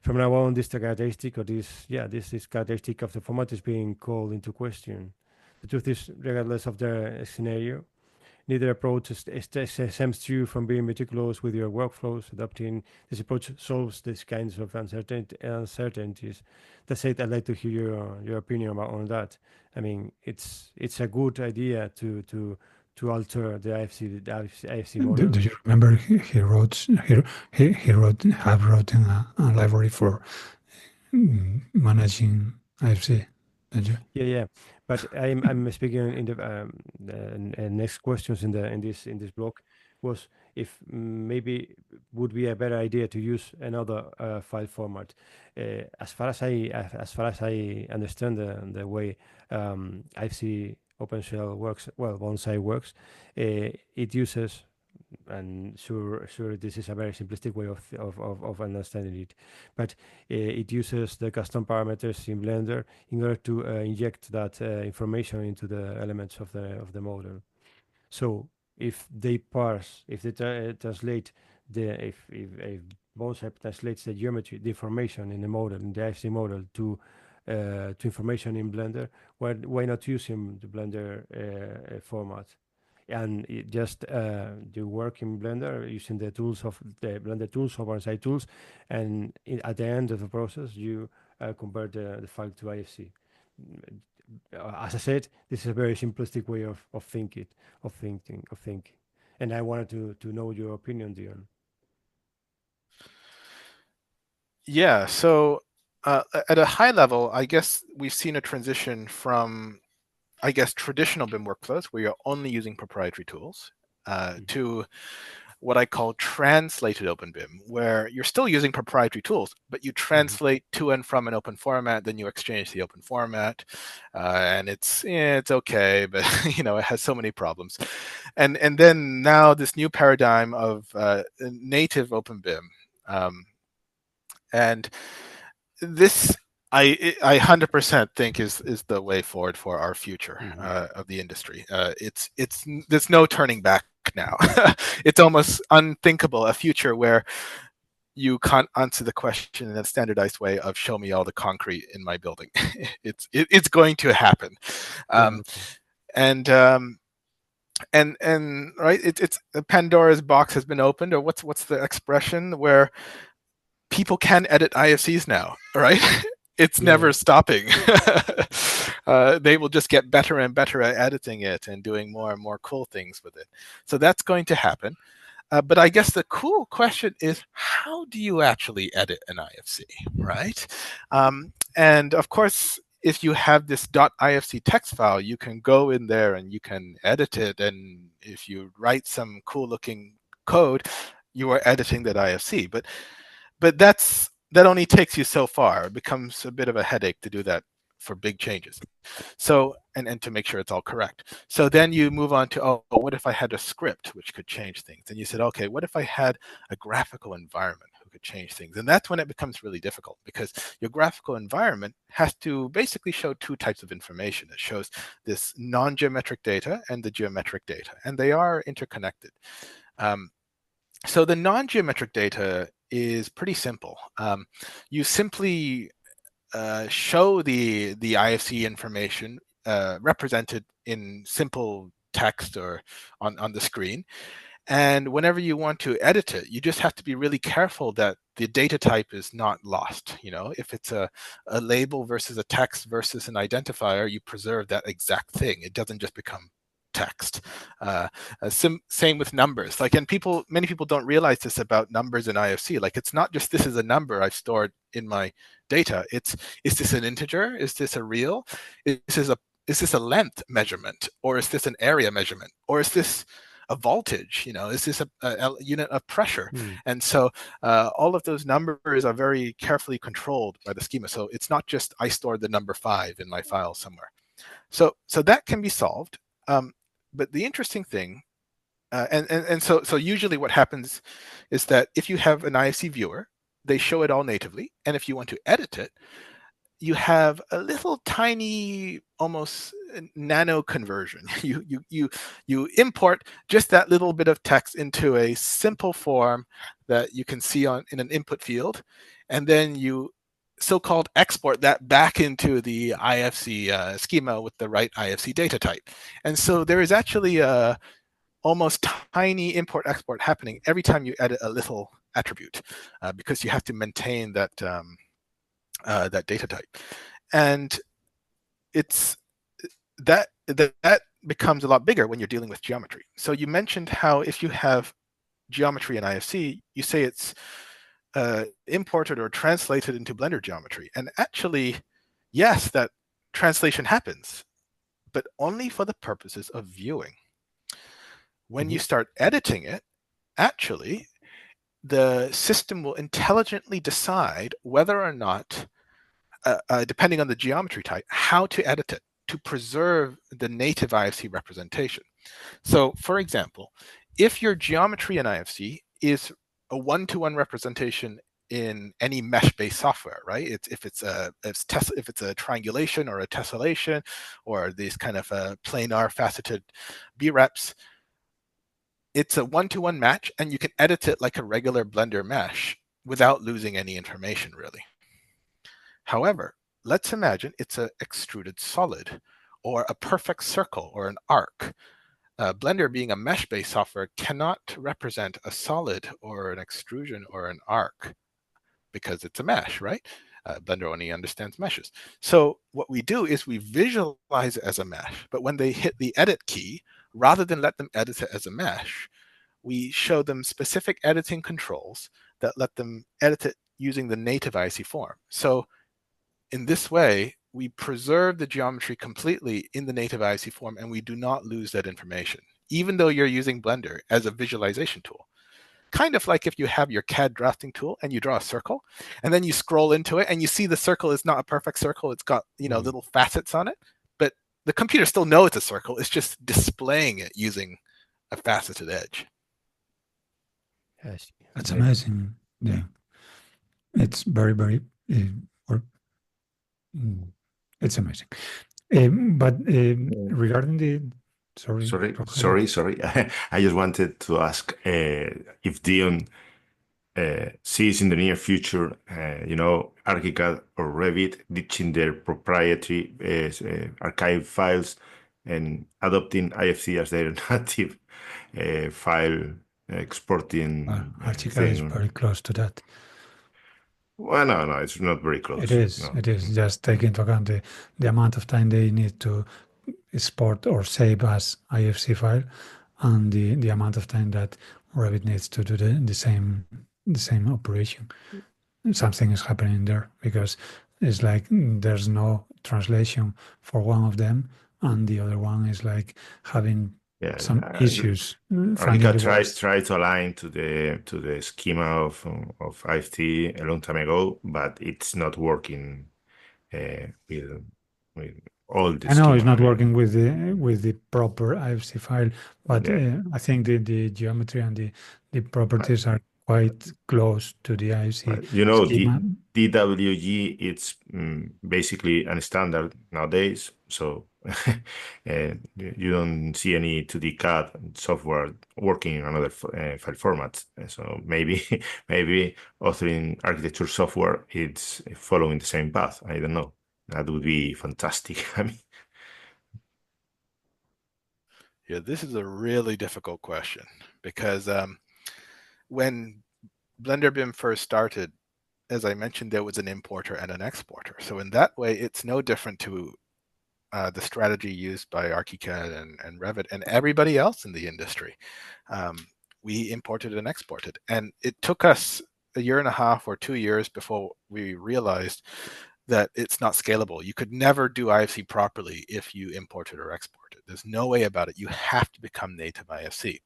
From now on, this characteristic or this characteristic of the format is being called into question. The truth is, regardless of the scenario, neither approach exempts you from being meticulous with your workflows. Adopting this approach solves these kinds of uncertainties. That said, I'd like to hear your opinion on that. I mean, it's a good idea to alter the IFC model. Do you remember he wrote a library for managing IFC? Did you? Yeah. But I'm speaking in the next questions in this block was if maybe would be a better idea to use another file format. As far as I understand the way ifcOpenShell works, well, Bonsai works, it uses, and sure this is a very simplistic way of understanding it, but it uses the custom parameters in Blender in order to inject that information into the elements of the model. So if they translate if Bonsai translates the geometry, the information in the model, in the IFC model to information in Blender, why not using the Blender format? And just you work in Blender using the tools of the Blender tools or Bonsai tools, and at the end of the process, you convert the file to IFC. As I said, this is a very simplistic way of thinking. And I wanted to know your opinion, Dion. Yeah. So at a high level, I guess we've seen a transition from traditional BIM workflows where you're only using proprietary tools to what I call translated OpenBIM, where you're still using proprietary tools, but you translate to and from an open format, then you exchange the open format, and it's okay, but it has so many problems. And then now this new paradigm of native OpenBIM, and this I 100% think is the way forward for our future of the industry. There's no turning back now. It's almost unthinkable, a future where you can't answer the question in a standardized way of show me all the concrete in my building. It's going to happen. And right, it's Pandora's box has been opened, or what's the expression where people can edit IFCs now, right? It's Yeah. never stopping. They will just get better and better at editing it and doing more and more cool things with it. So that's going to happen. But I guess the cool question is, how do you actually edit an IFC, right? And of course, if you have this .ifc text file, you can go in there and you can edit it. And if you write some cool looking code, you are editing that IFC. But that only takes you so far. It becomes a bit of a headache to do that for big changes. So, and to make sure it's all correct. So then you move on to, oh, what if I had a script which could change things? And you said, okay, what if I had a graphical environment who could change things? And that's when it becomes really difficult, because your graphical environment has to basically show two types of information. It shows this non-geometric data and the geometric data, and they are interconnected. So the non-geometric data is pretty simple. You simply show the IFC information represented in simple text or on the screen. And whenever you want to edit it, you just have to be really careful that the data type is not lost. You know, if it's a label versus a text versus an identifier, you preserve that exact thing. It doesn't just become text. Same with numbers. Like, and many people don't realize this about numbers in IFC. Like, it's not just this is a number I've stored in my data. Is this an integer? Is this a real? Is this a length measurement, or is this an area measurement, or is this a voltage? You know, is this a unit of pressure? And so all of those numbers are very carefully controlled by the schema. So it's not just I stored the number 5 in my file somewhere. So that can be solved. But the interesting thing, so usually what happens is that if you have an IFC viewer, they show it all natively, and if you want to edit it, you have a little tiny, almost nano conversion. You import just that little bit of text into a simple form that you can see in an input field, and then you so-called export that back into the IFC schema with the right IFC data type. And so there is actually a almost tiny import-export happening every time you edit a little attribute, because you have to maintain that that data type. And it's that becomes a lot bigger when you're dealing with geometry. So you mentioned how if you have geometry in IFC, you say it's imported or translated into Blender geometry. And actually, yes, that translation happens, but only for the purposes of viewing. When you start editing it, actually, the system will intelligently decide whether or not, depending on the geometry type, how to edit it to preserve the native IFC representation. So, for example, if your geometry in IFC is a one-to-one representation in any mesh-based software, right? If it's a triangulation or a tessellation or these kind of planar faceted BIMrras, it's a one-to-one match, and you can edit it like a regular Blender mesh without losing any information, really. However, let's imagine it's an extruded solid or a perfect circle or an arc. Blender, being a mesh-based software, cannot represent a solid or an extrusion or an arc because it's a mesh, right? Blender only understands meshes. So what we do is we visualize it as a mesh, but when they hit the edit key, rather than let them edit it as a mesh, we show them specific editing controls that let them edit it using the native IC form. So in this way, we preserve the geometry completely in the native IC form, and we do not lose that information, even though you're using Blender as a visualization tool. Kind of like if you have your CAD drafting tool and you draw a circle, and then you scroll into it and you see the circle is not a perfect circle. It's got, little facets on it, but the computer still knows it's a circle. It's just displaying it using a faceted edge. Yes. That's amazing. Yeah. It's very, very, it's amazing. But regarding the, sorry. I just wanted to ask if Dion sees in the near future, ArchiCAD or Revit ditching their proprietary archive files and adopting IFC as their native file exporting. ArchiCAD is very close to that. Well, no, it's not very close. It is. No. It is. Just take into account the amount of time they need to export or save as IFC file, and the amount of time that Revit needs to do the same operation. Something is happening there because it's like there's no translation for one of them, and the other one is like having some issues. Arnica tried to align to the schema of IFT a long time ago, but it's not working with all the I know schema. it's not working with the proper IFC file, but I think the geometry and the properties are quite close to the IFC you know, schema. DWG, it's basically a standard nowadays, so you don't see any 2D CAD software working in another file format. So maybe authoring architecture software, it's following the same path. I don't know. That would be fantastic. I mean, yeah, this is a really difficult question because when Blender BIM first started, as I mentioned, there was an importer and an exporter. So in that way, it's no different to the strategy used by ArchiCAD and Revit and everybody else in the industry. We imported and exported. And it took us a year and a half or 2 years before we realized that it's not scalable. You could never do IFC properly if you imported or exported. There's no way about it. You have to become native IFC.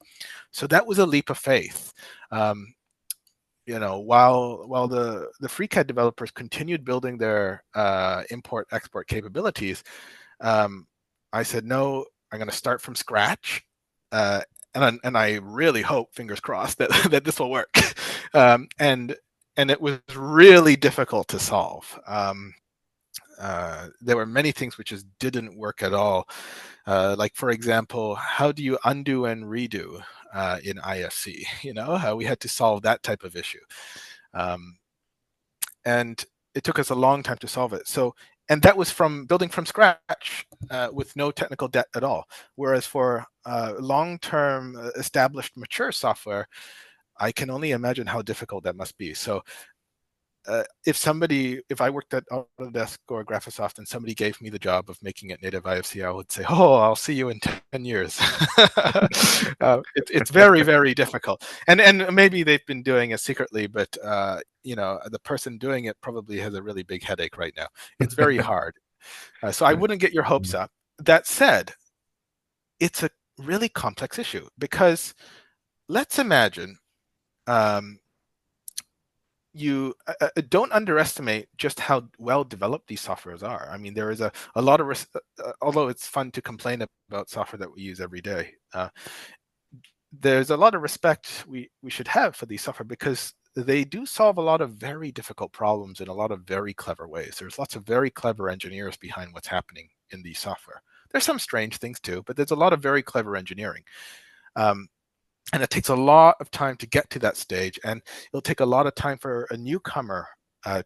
So that was a leap of faith. You know, while the FreeCAD developers continued building their import-export capabilities, I said, no, I'm going to start from scratch. And I really hope, fingers crossed, that this will work. And it was really difficult to solve. There were many things which just didn't work at all. Like, for example, how do you undo and redo in IFC? You know, we had to solve that type of issue. And it took us a long time to solve it. So, and that was from building from scratch with no technical debt at all. Whereas for long-term established mature software, I can only imagine how difficult that must be. So if I worked at Autodesk or Graphisoft and somebody gave me the job of making it native IFC, I would say, oh, I'll see you in 10 years. It's very, very difficult. And maybe they've been doing it secretly, but you know, the person doing it probably has a really big headache right now. It's very hard. So I wouldn't get your hopes up. That said, it's a really complex issue because let's imagine you don't underestimate just how well developed these softwares are. I mean, there is a lot of, although it's fun to complain about software that we use every day, there's a lot of respect we should have for these software because they do solve a lot of very difficult problems in a lot of very clever ways. There's lots of very clever engineers behind what's happening in these software. There's some strange things too, but there's a lot of very clever engineering. And it takes a lot of time to get to that stage, and it'll take a lot of time for a newcomer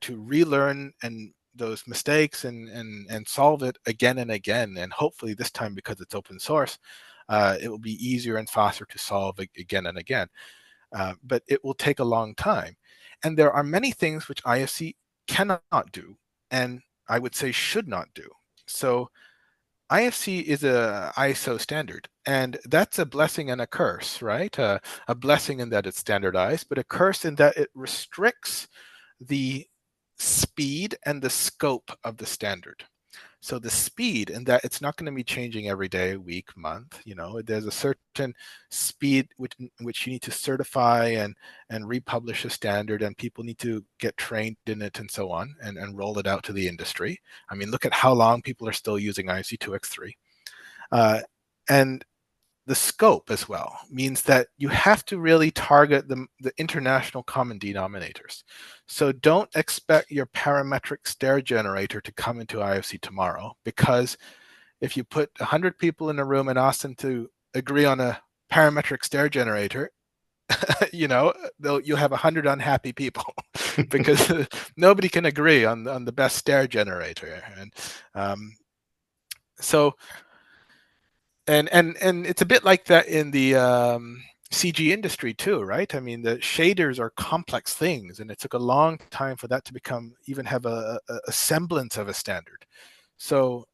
to relearn and those mistakes and solve it again and again. And hopefully this time, because it's open source, it will be easier and faster to solve again and again. But it will take a long time. And there are many things which IFC cannot do, and I would say should not do. So IFC is a ISO standard, and that's a blessing and a curse, right? A blessing in that it's standardized, but a curse in that it restricts the speed and the scope of the standard. So the speed in that it's not going to be changing every day, week, month. You know, there's a certain speed which you need to certify and republish a standard, and people need to get trained in it and so on, and roll it out to the industry. I mean, look at how long people are still using IFC 2x3. And the scope as well means that you have to really target the international common denominators. So don't expect your parametric stair generator to come into IFC tomorrow, because if you put 100 people in a room and ask them to agree on a parametric stair generator, you know, you'll have 100 unhappy people because nobody can agree on the best stair generator. And so And it's a bit like that in the CG industry too, right? I mean, the shaders are complex things, and it took a long time for that to become even have a semblance of a standard. So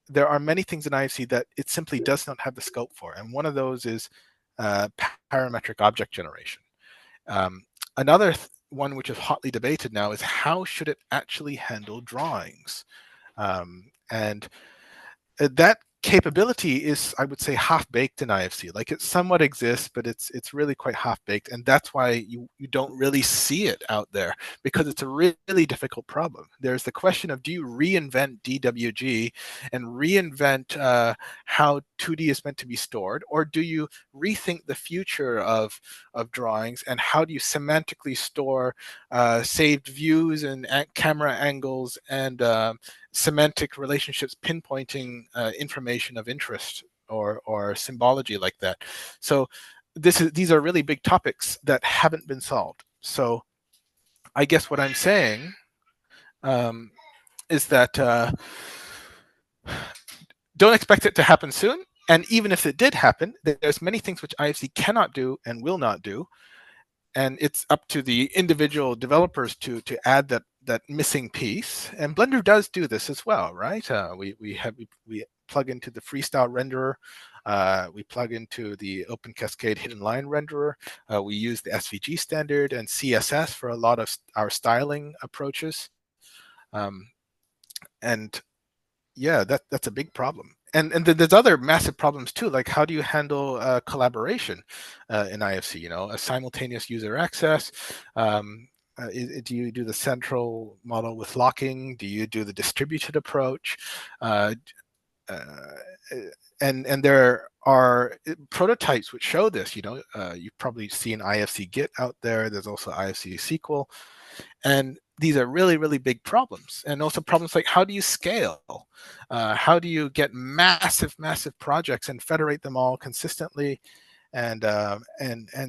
there are many things in IFC that it simply does not have the scope for, and one of those is parametric object generation. Another one which is hotly debated now is how should it actually handle drawings, and that capability is, I would say, half-baked in IFC. Like, it somewhat exists, but it's really quite half-baked, and that's why you don't really see it out there, because it's a really difficult problem. There's the question of, do you reinvent DWG and reinvent how 2D is meant to be stored, or do you rethink the future of drawings, and how do you semantically store saved views and camera angles and semantic relationships pinpointing information of interest or symbology like that. So these are really big topics that haven't been solved. So I guess what I'm saying is that don't expect it to happen soon. And even if it did happen, there's many things which IFC cannot do and will not do. And it's up to the individual developers to add that missing piece. And Blender does do this as well, right? We plug into the freestyle renderer. We plug into the Open Cascade hidden line renderer. We use the SVG standard and CSS for a lot of our styling approaches. And yeah, that's a big problem. And there's other massive problems too, like how do you handle collaboration in IFC? You know, a simultaneous user access. Do you do the central model with locking? Do you do the distributed approach? And there are prototypes which show this. You know, you've probably seen IFC Git out there. There's also IFC SQL, and these are really, really big problems. And also problems like, how do you scale? How do you get massive projects and federate them all consistently and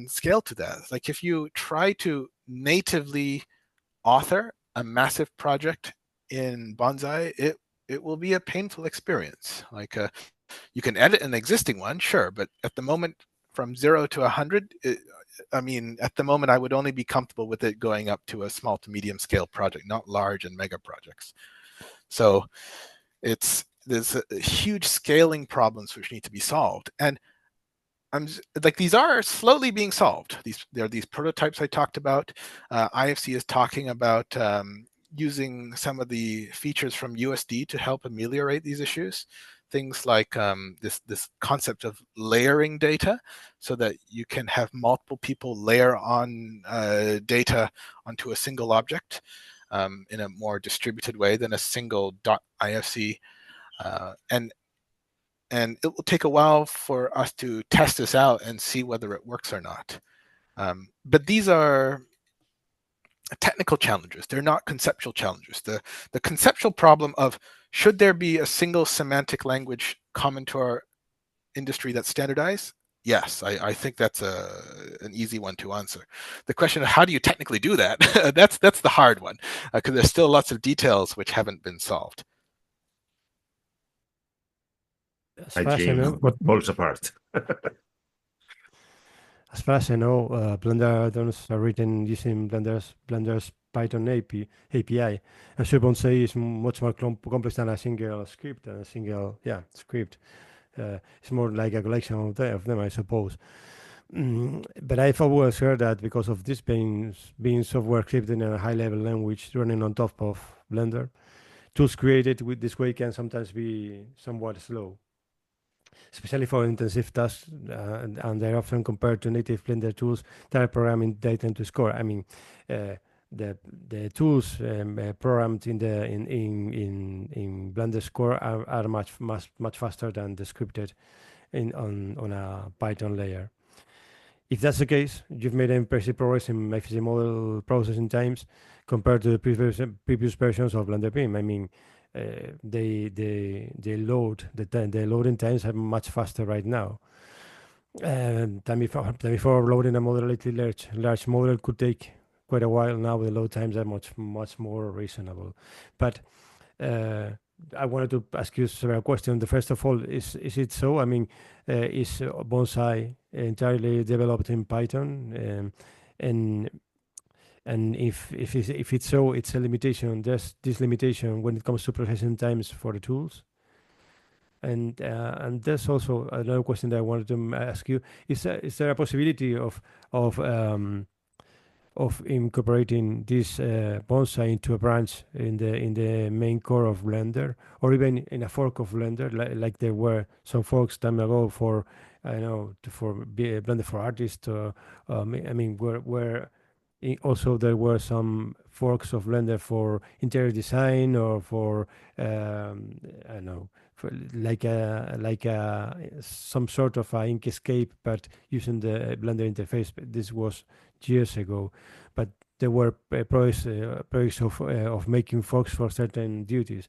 scale to that? Like, if you try to natively author a massive project in Bonsai, it will be a painful experience. Like, you can edit an existing one, sure, but at the moment, from 0 to 100, I mean, at the moment, I would only be comfortable with it going up to a small to medium scale project, not large and mega projects. So there's huge scaling problems which need to be solved. And these are slowly being solved. There are these prototypes I talked about. IFC is talking about using some of the features from USD to help ameliorate these issues. Things like this concept of layering data, so that you can have multiple people layer on data onto a single object in a more distributed way than a single .ifc. And it will take a while for us to test this out and see whether it works or not. But these are technical challenges. They're not conceptual challenges. The conceptual problem of, should there be a single semantic language common to our industry that's standardized? Yes, I think that's an easy one to answer. The question of how do you technically do that? that's the hard one, because there's still lots of details which haven't been solved. As far as I know, falls apart. As far as I know, Blender add-ons are written using Blender's Python API. And so Bonsai is much more complex than a single script and a single script. It's more like a collection of them, I suppose. But I've always heard that because of this being software scripted in a high-level language running on top of Blender, tools created with this way can sometimes be somewhat slow, especially for intensive tasks, and they're often compared to native Blender tools that are programming data into score. I mean, the tools programmed in Blender Score are much faster than the scripted on a Python layer. If that's the case, you've made impressive progress in FSD model processing times compared to the previous versions of Blender BIM. I mean, the loading times are much faster right now. Time before loading a moderately large model could take quite a while. Now the load times are much more reasonable. But I wanted to ask you several questions. The first of all, is it so? I mean, is Bonsai entirely developed in Python, and if it's so, it's a limitation. There's this limitation when it comes to processing times for the tools. And there's also another question that I wanted to ask you: is there a possibility of incorporating this Bonsai into a branch in the main core of Blender, or even in a fork of Blender, like there were some forks time ago for, I know, Blender for Artists. I mean, where also there were some forks of Blender for interior design, or for I don't know, for like a some sort of a Inkscape, but using the Blender interface. But this was years ago, but there were projects of making forks for certain duties,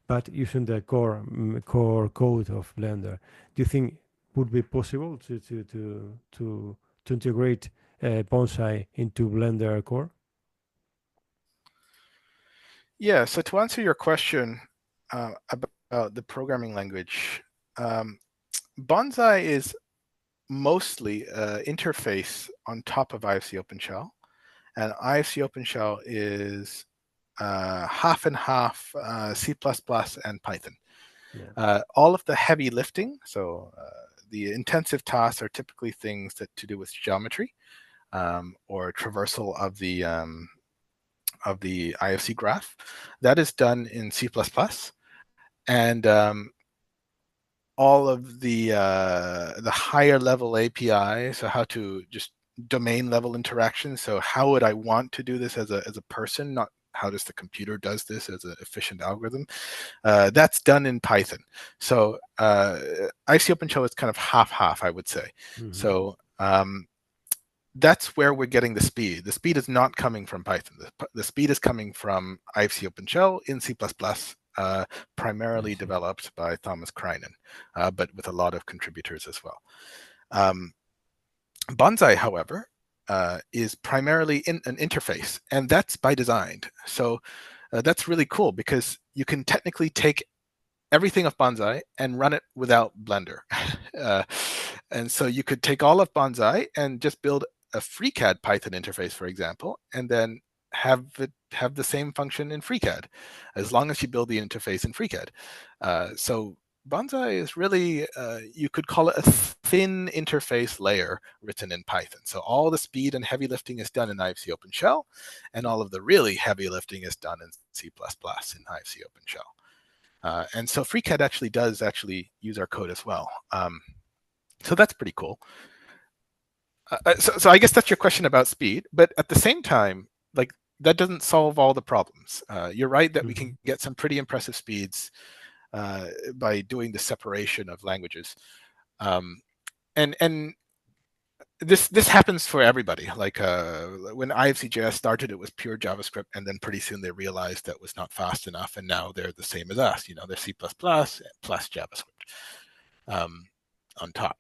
but using the core code of Blender. Do you think would be possible to integrate Bonsai into Blender core? Yeah, so to answer your question about the programming language, Bonsai is mostly interface on top of ifcOpenShell, and ifcOpenShell is half and half C++ and Python. Yeah. All of the heavy lifting, so the intensive tasks, are typically things that to do with geometry or traversal of the IFC graph. That is done in C++, and all of the higher level API, so how to just domain level interaction. So how would I want to do this as a person, not how does the computer does this as an efficient algorithm. That's done in Python. So ifcOpenShell is kind of half-half, I would say. Mhm. So that's where we're getting the speed. The speed is not coming from Python. The speed is coming from ifcOpenShell in C++, primarily developed by Thomas Kreinen, but with a lot of contributors as well. Bonsai, however, is primarily an interface, and that's by design. So that's really cool because you can technically take everything of Bonsai and run it without Blender. And so you could take all of Bonsai and just build a FreeCAD Python interface, for example, and then have it have the same function in FreeCAD, as long as you build the interface in FreeCAD. So Bonsai is really, you could call it a thin interface layer written in Python. So all the speed and heavy lifting is done in ifcOpenShell, and all of the really heavy lifting is done in C++ in ifcOpenShell. And so FreeCAD actually does use our code as well. So that's pretty cool. So I guess that's your question about speed, but at the same time, like, that doesn't solve all the problems. You're right that we can get some pretty impressive speeds by doing the separation of languages. And this happens for everybody. Like when ifc.js started, it was pure JavaScript, and then pretty soon they realized that was not fast enough, and now they're the same as us. You know, they're C++ plus JavaScript on top.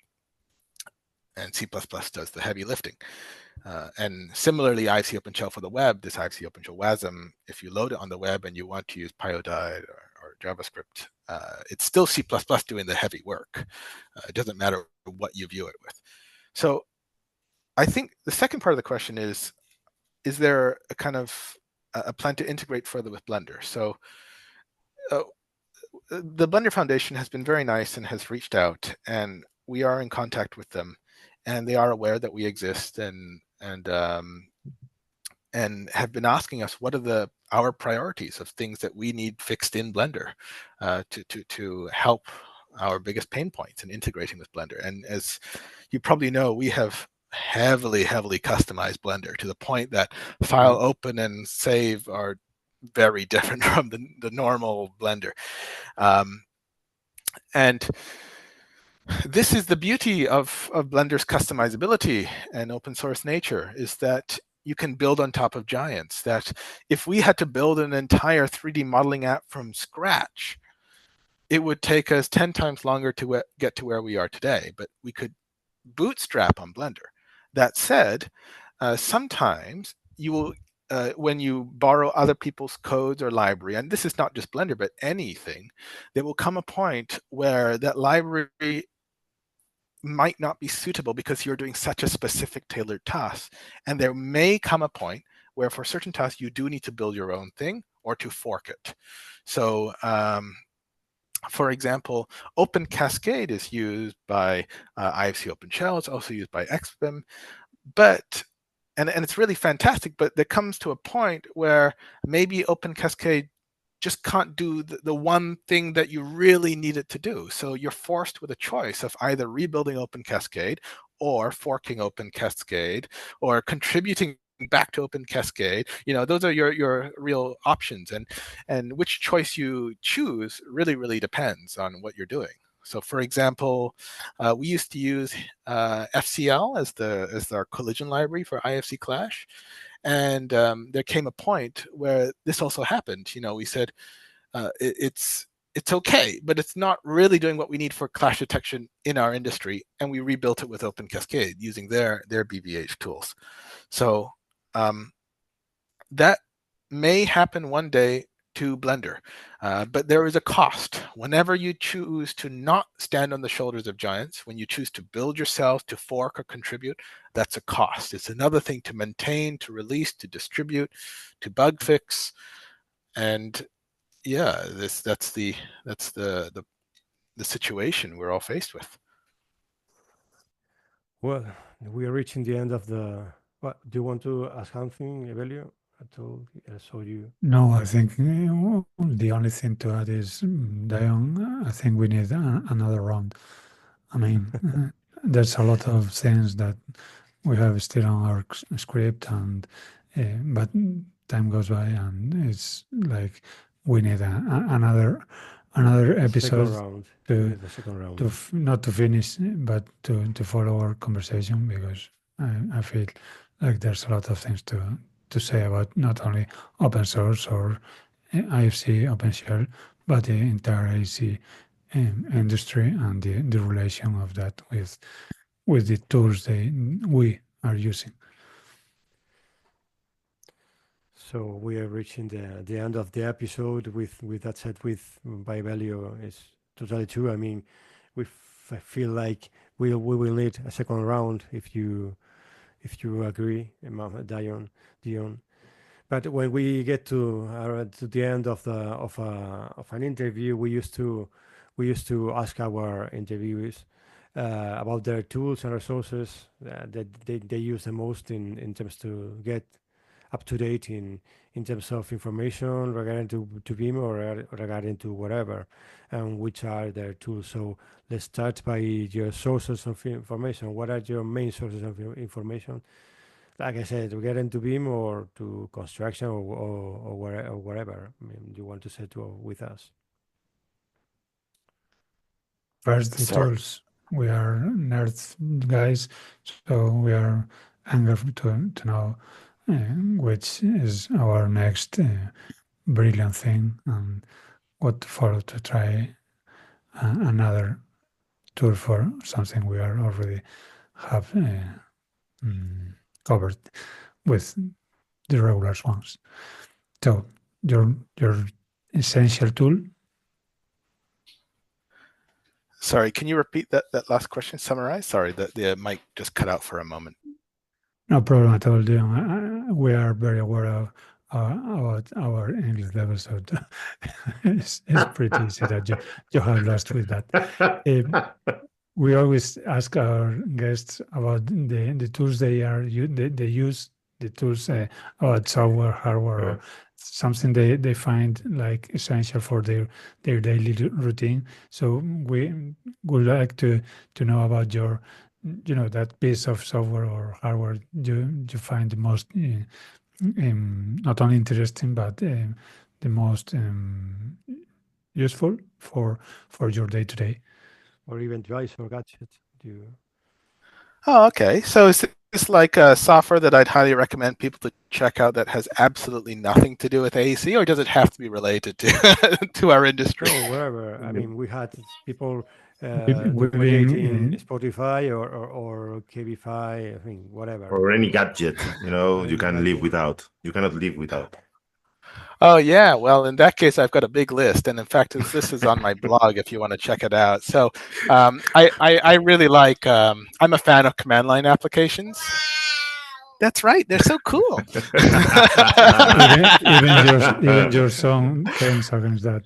And C++ does the heavy lifting. And similarly, ifcOpenShell for the web, this ifcOpenShell WASM, if you load it on the web and you want to use Pyodide or JavaScript, it's still C++ doing the heavy work. It doesn't matter what you view it with. So I think the second part of the question is there a kind of a plan to integrate further with Blender? So the Blender Foundation has been very nice and has reached out, and we are in contact with them, and they are aware that we exist, and have been asking us what are our priorities of things that we need fixed in Blender to help our biggest pain points in integrating with Blender. And as you probably know, we have heavily customized Blender to the point that file open and save are very different from the normal Blender. And this is the beauty of Blender's customizability and open source nature, is that you can build on top of giants. That if we had to build an entire 3D modeling app from scratch, it would take us 10 times longer to get to where we are today, but we could bootstrap on Blender. That said, sometimes you will, when you borrow other people's codes or library, and this is not just Blender, but anything, there will come a point where that library might not be suitable because you're doing such a specific tailored task. And there may come a point where for certain tasks, you do need to build your own thing or to fork it. So for example, Open Cascade is used by ifcOpenShell. It's also used by XBIM, but and it's really fantastic. But there comes to a point where maybe Open Cascade just can't do the one thing that you really need it to do. So you're forced with a choice of either rebuilding Open Cascade or forking Open Cascade or contributing back to Open Cascade. Those are your real options, and which choice you choose really depends on what you're doing. So for example, we used to use FCL as our collision library for IFC Clash. And there came a point where this also happened. We said it's okay, but it's not really doing what we need for clash detection in our industry, and we rebuilt it with Open Cascade using their BVH tools. So that may happen one day to Blender, but there is a cost. Whenever you choose to not stand on the shoulders of giants, when you choose to build yourself, to fork or contribute, that's a cost. It's another thing to maintain, to release, to distribute, to bug fix, and yeah, that's the situation we're all faced with. Well, we are reaching the end of the. What do you want to ask something, Evelio? I saw you. No, I think the only thing to add is, Dion, I think we need another round. I mean, there's a lot of things that we have still on our script, and but time goes by, and it's like we need another episode Second round. to The second round. not to finish, but to follow our conversation, because I feel like there's a lot of things to say about not only open source or IFC OpenShell, but the entire IFC industry and the relation of that with the tools we are using. So we are reaching the end of the episode. With that said, by value is totally true. I mean, I feel like we will need a second round if you agree, Dion. But when we get to the end of an interview, we used to ask our interviewees about their tools and resources that they use the most in terms to get up to date in terms of information regarding to BIM or regarding to whatever, and which are their tools. So let's start by your sources of information. What are your main sources of information? Like I said, we get into BIM or to construction or wherever. I mean, you want to say with us. First, the tools. We are nerds guys, so we are eager to know which is our next brilliant thing and what to follow to try another tool for something we are already have covered with the regular ones. So your essential tool. Sorry, can you repeat that last question? Summarize. Sorry, the mic just cut out for a moment. No problem at all, Dion. We are very aware of about our English level, so it's pretty easy that you have lost with that. We always ask our guests about the tools they use, the tools about software, hardware, or something they find like essential for their daily routine. So we would like to know about your, that piece of software or hardware you find the most not only interesting but the most useful for your day to day. Or even device or gadget. Oh, okay. So is this like a software that I'd highly recommend people to check out that has absolutely nothing to do with AEC, or does it have to be related to our industry? No, wherever. I mean, we had people creating Spotify or KBFi, I think, whatever. Or any gadget, you can live without. You cannot live without. Oh yeah, well in that case I've got a big list, and in fact this is on my blog if you want to check it out. So I really like. I'm a fan of command line applications. That's right, they're so cool. even your son claims against that.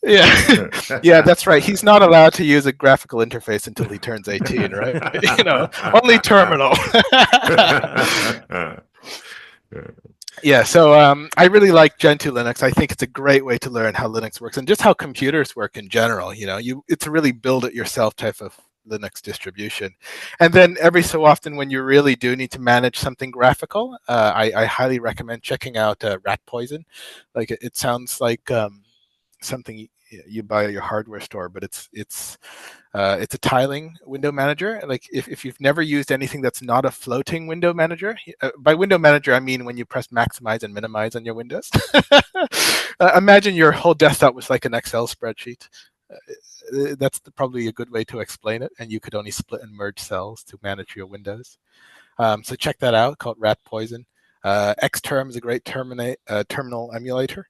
Yeah, yeah, that's right. He's not allowed to use a graphical interface until he turns 18, right? Only terminal. Yeah, so I really like Gentoo Linux. I think it's a great way to learn how Linux works and just how computers work in general. It's a really build it yourself type of Linux distribution. And then every so often when you really do need to manage something graphical, I highly recommend checking out Rat Poison. Like it sounds like something you buy at your hardware store, but it's a tiling window manager. Like if you've never used anything that's not a floating window manager, by window manager I mean when you press maximize and minimize on your windows. Imagine your whole desktop was like an Excel spreadsheet. That's probably a good way to explain it, and you could only split and merge cells to manage your windows. So check that out, called Rat Poison. Xterm is a great terminal emulator.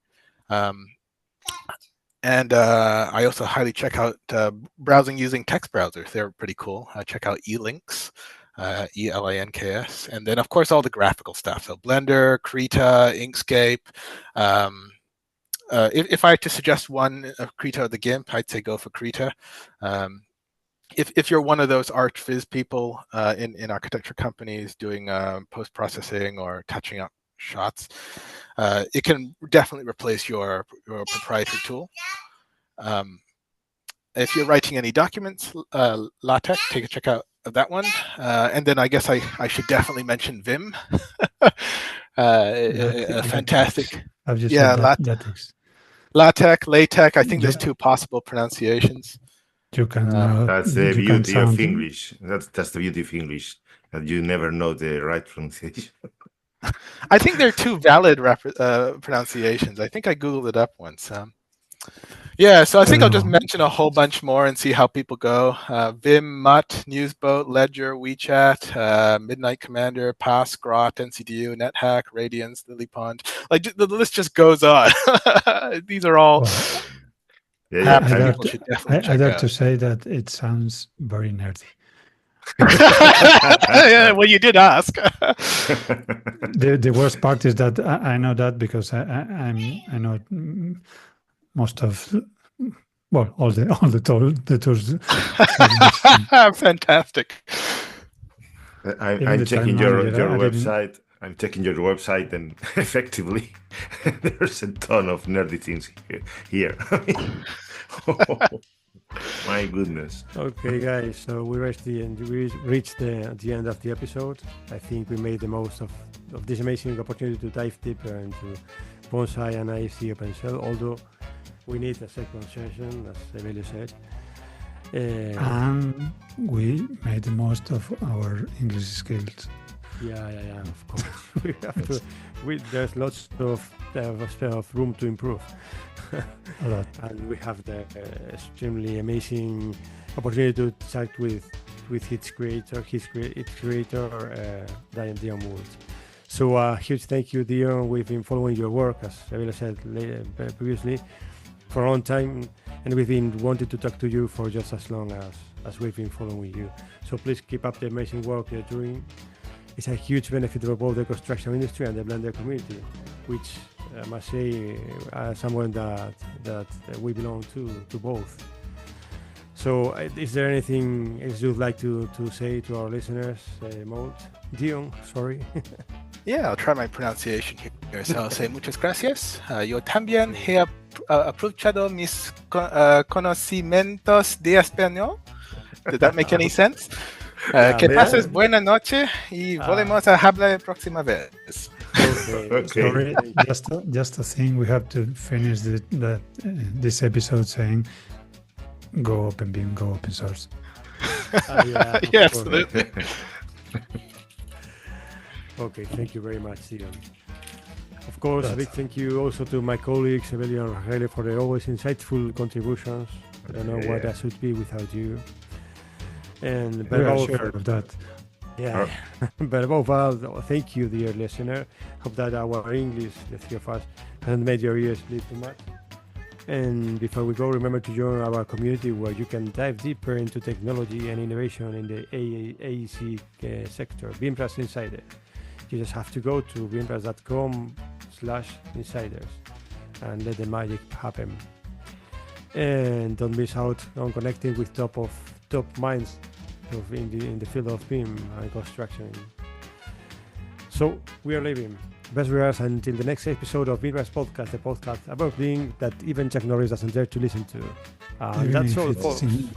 And I also highly check out browsing using text browsers. They're pretty cool. Check out eLinks, ELINKS. And then, of course, all the graphical stuff. So Blender, Krita, Inkscape. If I had to suggest one of Krita or the GIMP, I'd say go for Krita. If you're one of those ArchViz people in architecture companies doing post-processing or touching up shots, it can definitely replace your proprietary tool. If you're writing any documents, LaTeX, take a check out of that one. And then I guess I should definitely mention Vim. Fantastic. I've just said LaTeX. LaTeX. I think there's two possible pronunciations. You can. That's the beauty of English. That's the beauty of English, that you never know the right pronunciation. I think there are two valid pronunciations. I think I Googled it up once. Yeah, so I think I'll just mention a whole bunch more and see how people go. Vim, Mutt, Newsboat, Ledger, WeChat, Midnight Commander, Pass, Grot, NCDU, NetHack, Radiance, Lilypond. Like the list just goes on. These are all apps people should definitely check out. I'd have to say that it sounds very nerdy. Yeah, well, you did ask. The worst part is that I know that because I know most of all the tools. Fantastic. I'm checking your website. I'm checking your website, and effectively, there's a ton of nerdy things here. My goodness. Okay, guys, so we reached the end of the episode. I think we made the most of this amazing opportunity to dive deeper into Bonsai and ifcOpenShell, although we need a second session, as Emilio said. And we made the most of our English skills. Yeah, of course. We have to. There's lots of room to improve. A lot. And we have the extremely amazing opportunity to chat with its creator, Dion Moult. So a huge thank you, Dion. We've been following your work, as Avila said previously, for a long time, and we've been wanting to talk to you for just as long as we've been following you. So please keep up the amazing work you're doing. It's a huge benefit for both the construction industry and the Blender community, which I must say, someone that we belong to both. So is there anything else you'd like to say to our listeners, Dion, sorry. Yeah, I'll try my pronunciation here. So I'll say muchas gracias. Yo también he aprovechado mis conocimientos de español. Did that make any sense? Que pases buena noche y volvemos a hablar próxima vez. Okay. Sorry, just a thing. We have to finish this episode saying, "Go open BIM, go open source." Yeah, absolutely. Okay, thank you very much, Dion. Of course, a big thank you also to my colleagues, Evelio and Rogelio, for their always insightful contributions. I don't know what that should be without you. And we are sure of that. Yeah. But above all, thank you, dear listener. Hope that our English, the three of us, hasn't made your ears bleed too much. And before we go, remember to join our community where you can dive deeper into technology and innovation in the AEC sector, BIMrras Insider. You just have to go to bimrras.com/insiders and let the magic happen. And don't miss out on connecting with top minds in the field of BIM and construction. So we are leaving. Best regards until the next episode of BIMrras Podcast, the podcast about BIM that even Chuck Norris doesn't dare to listen to. Even That's if all, it's folks. in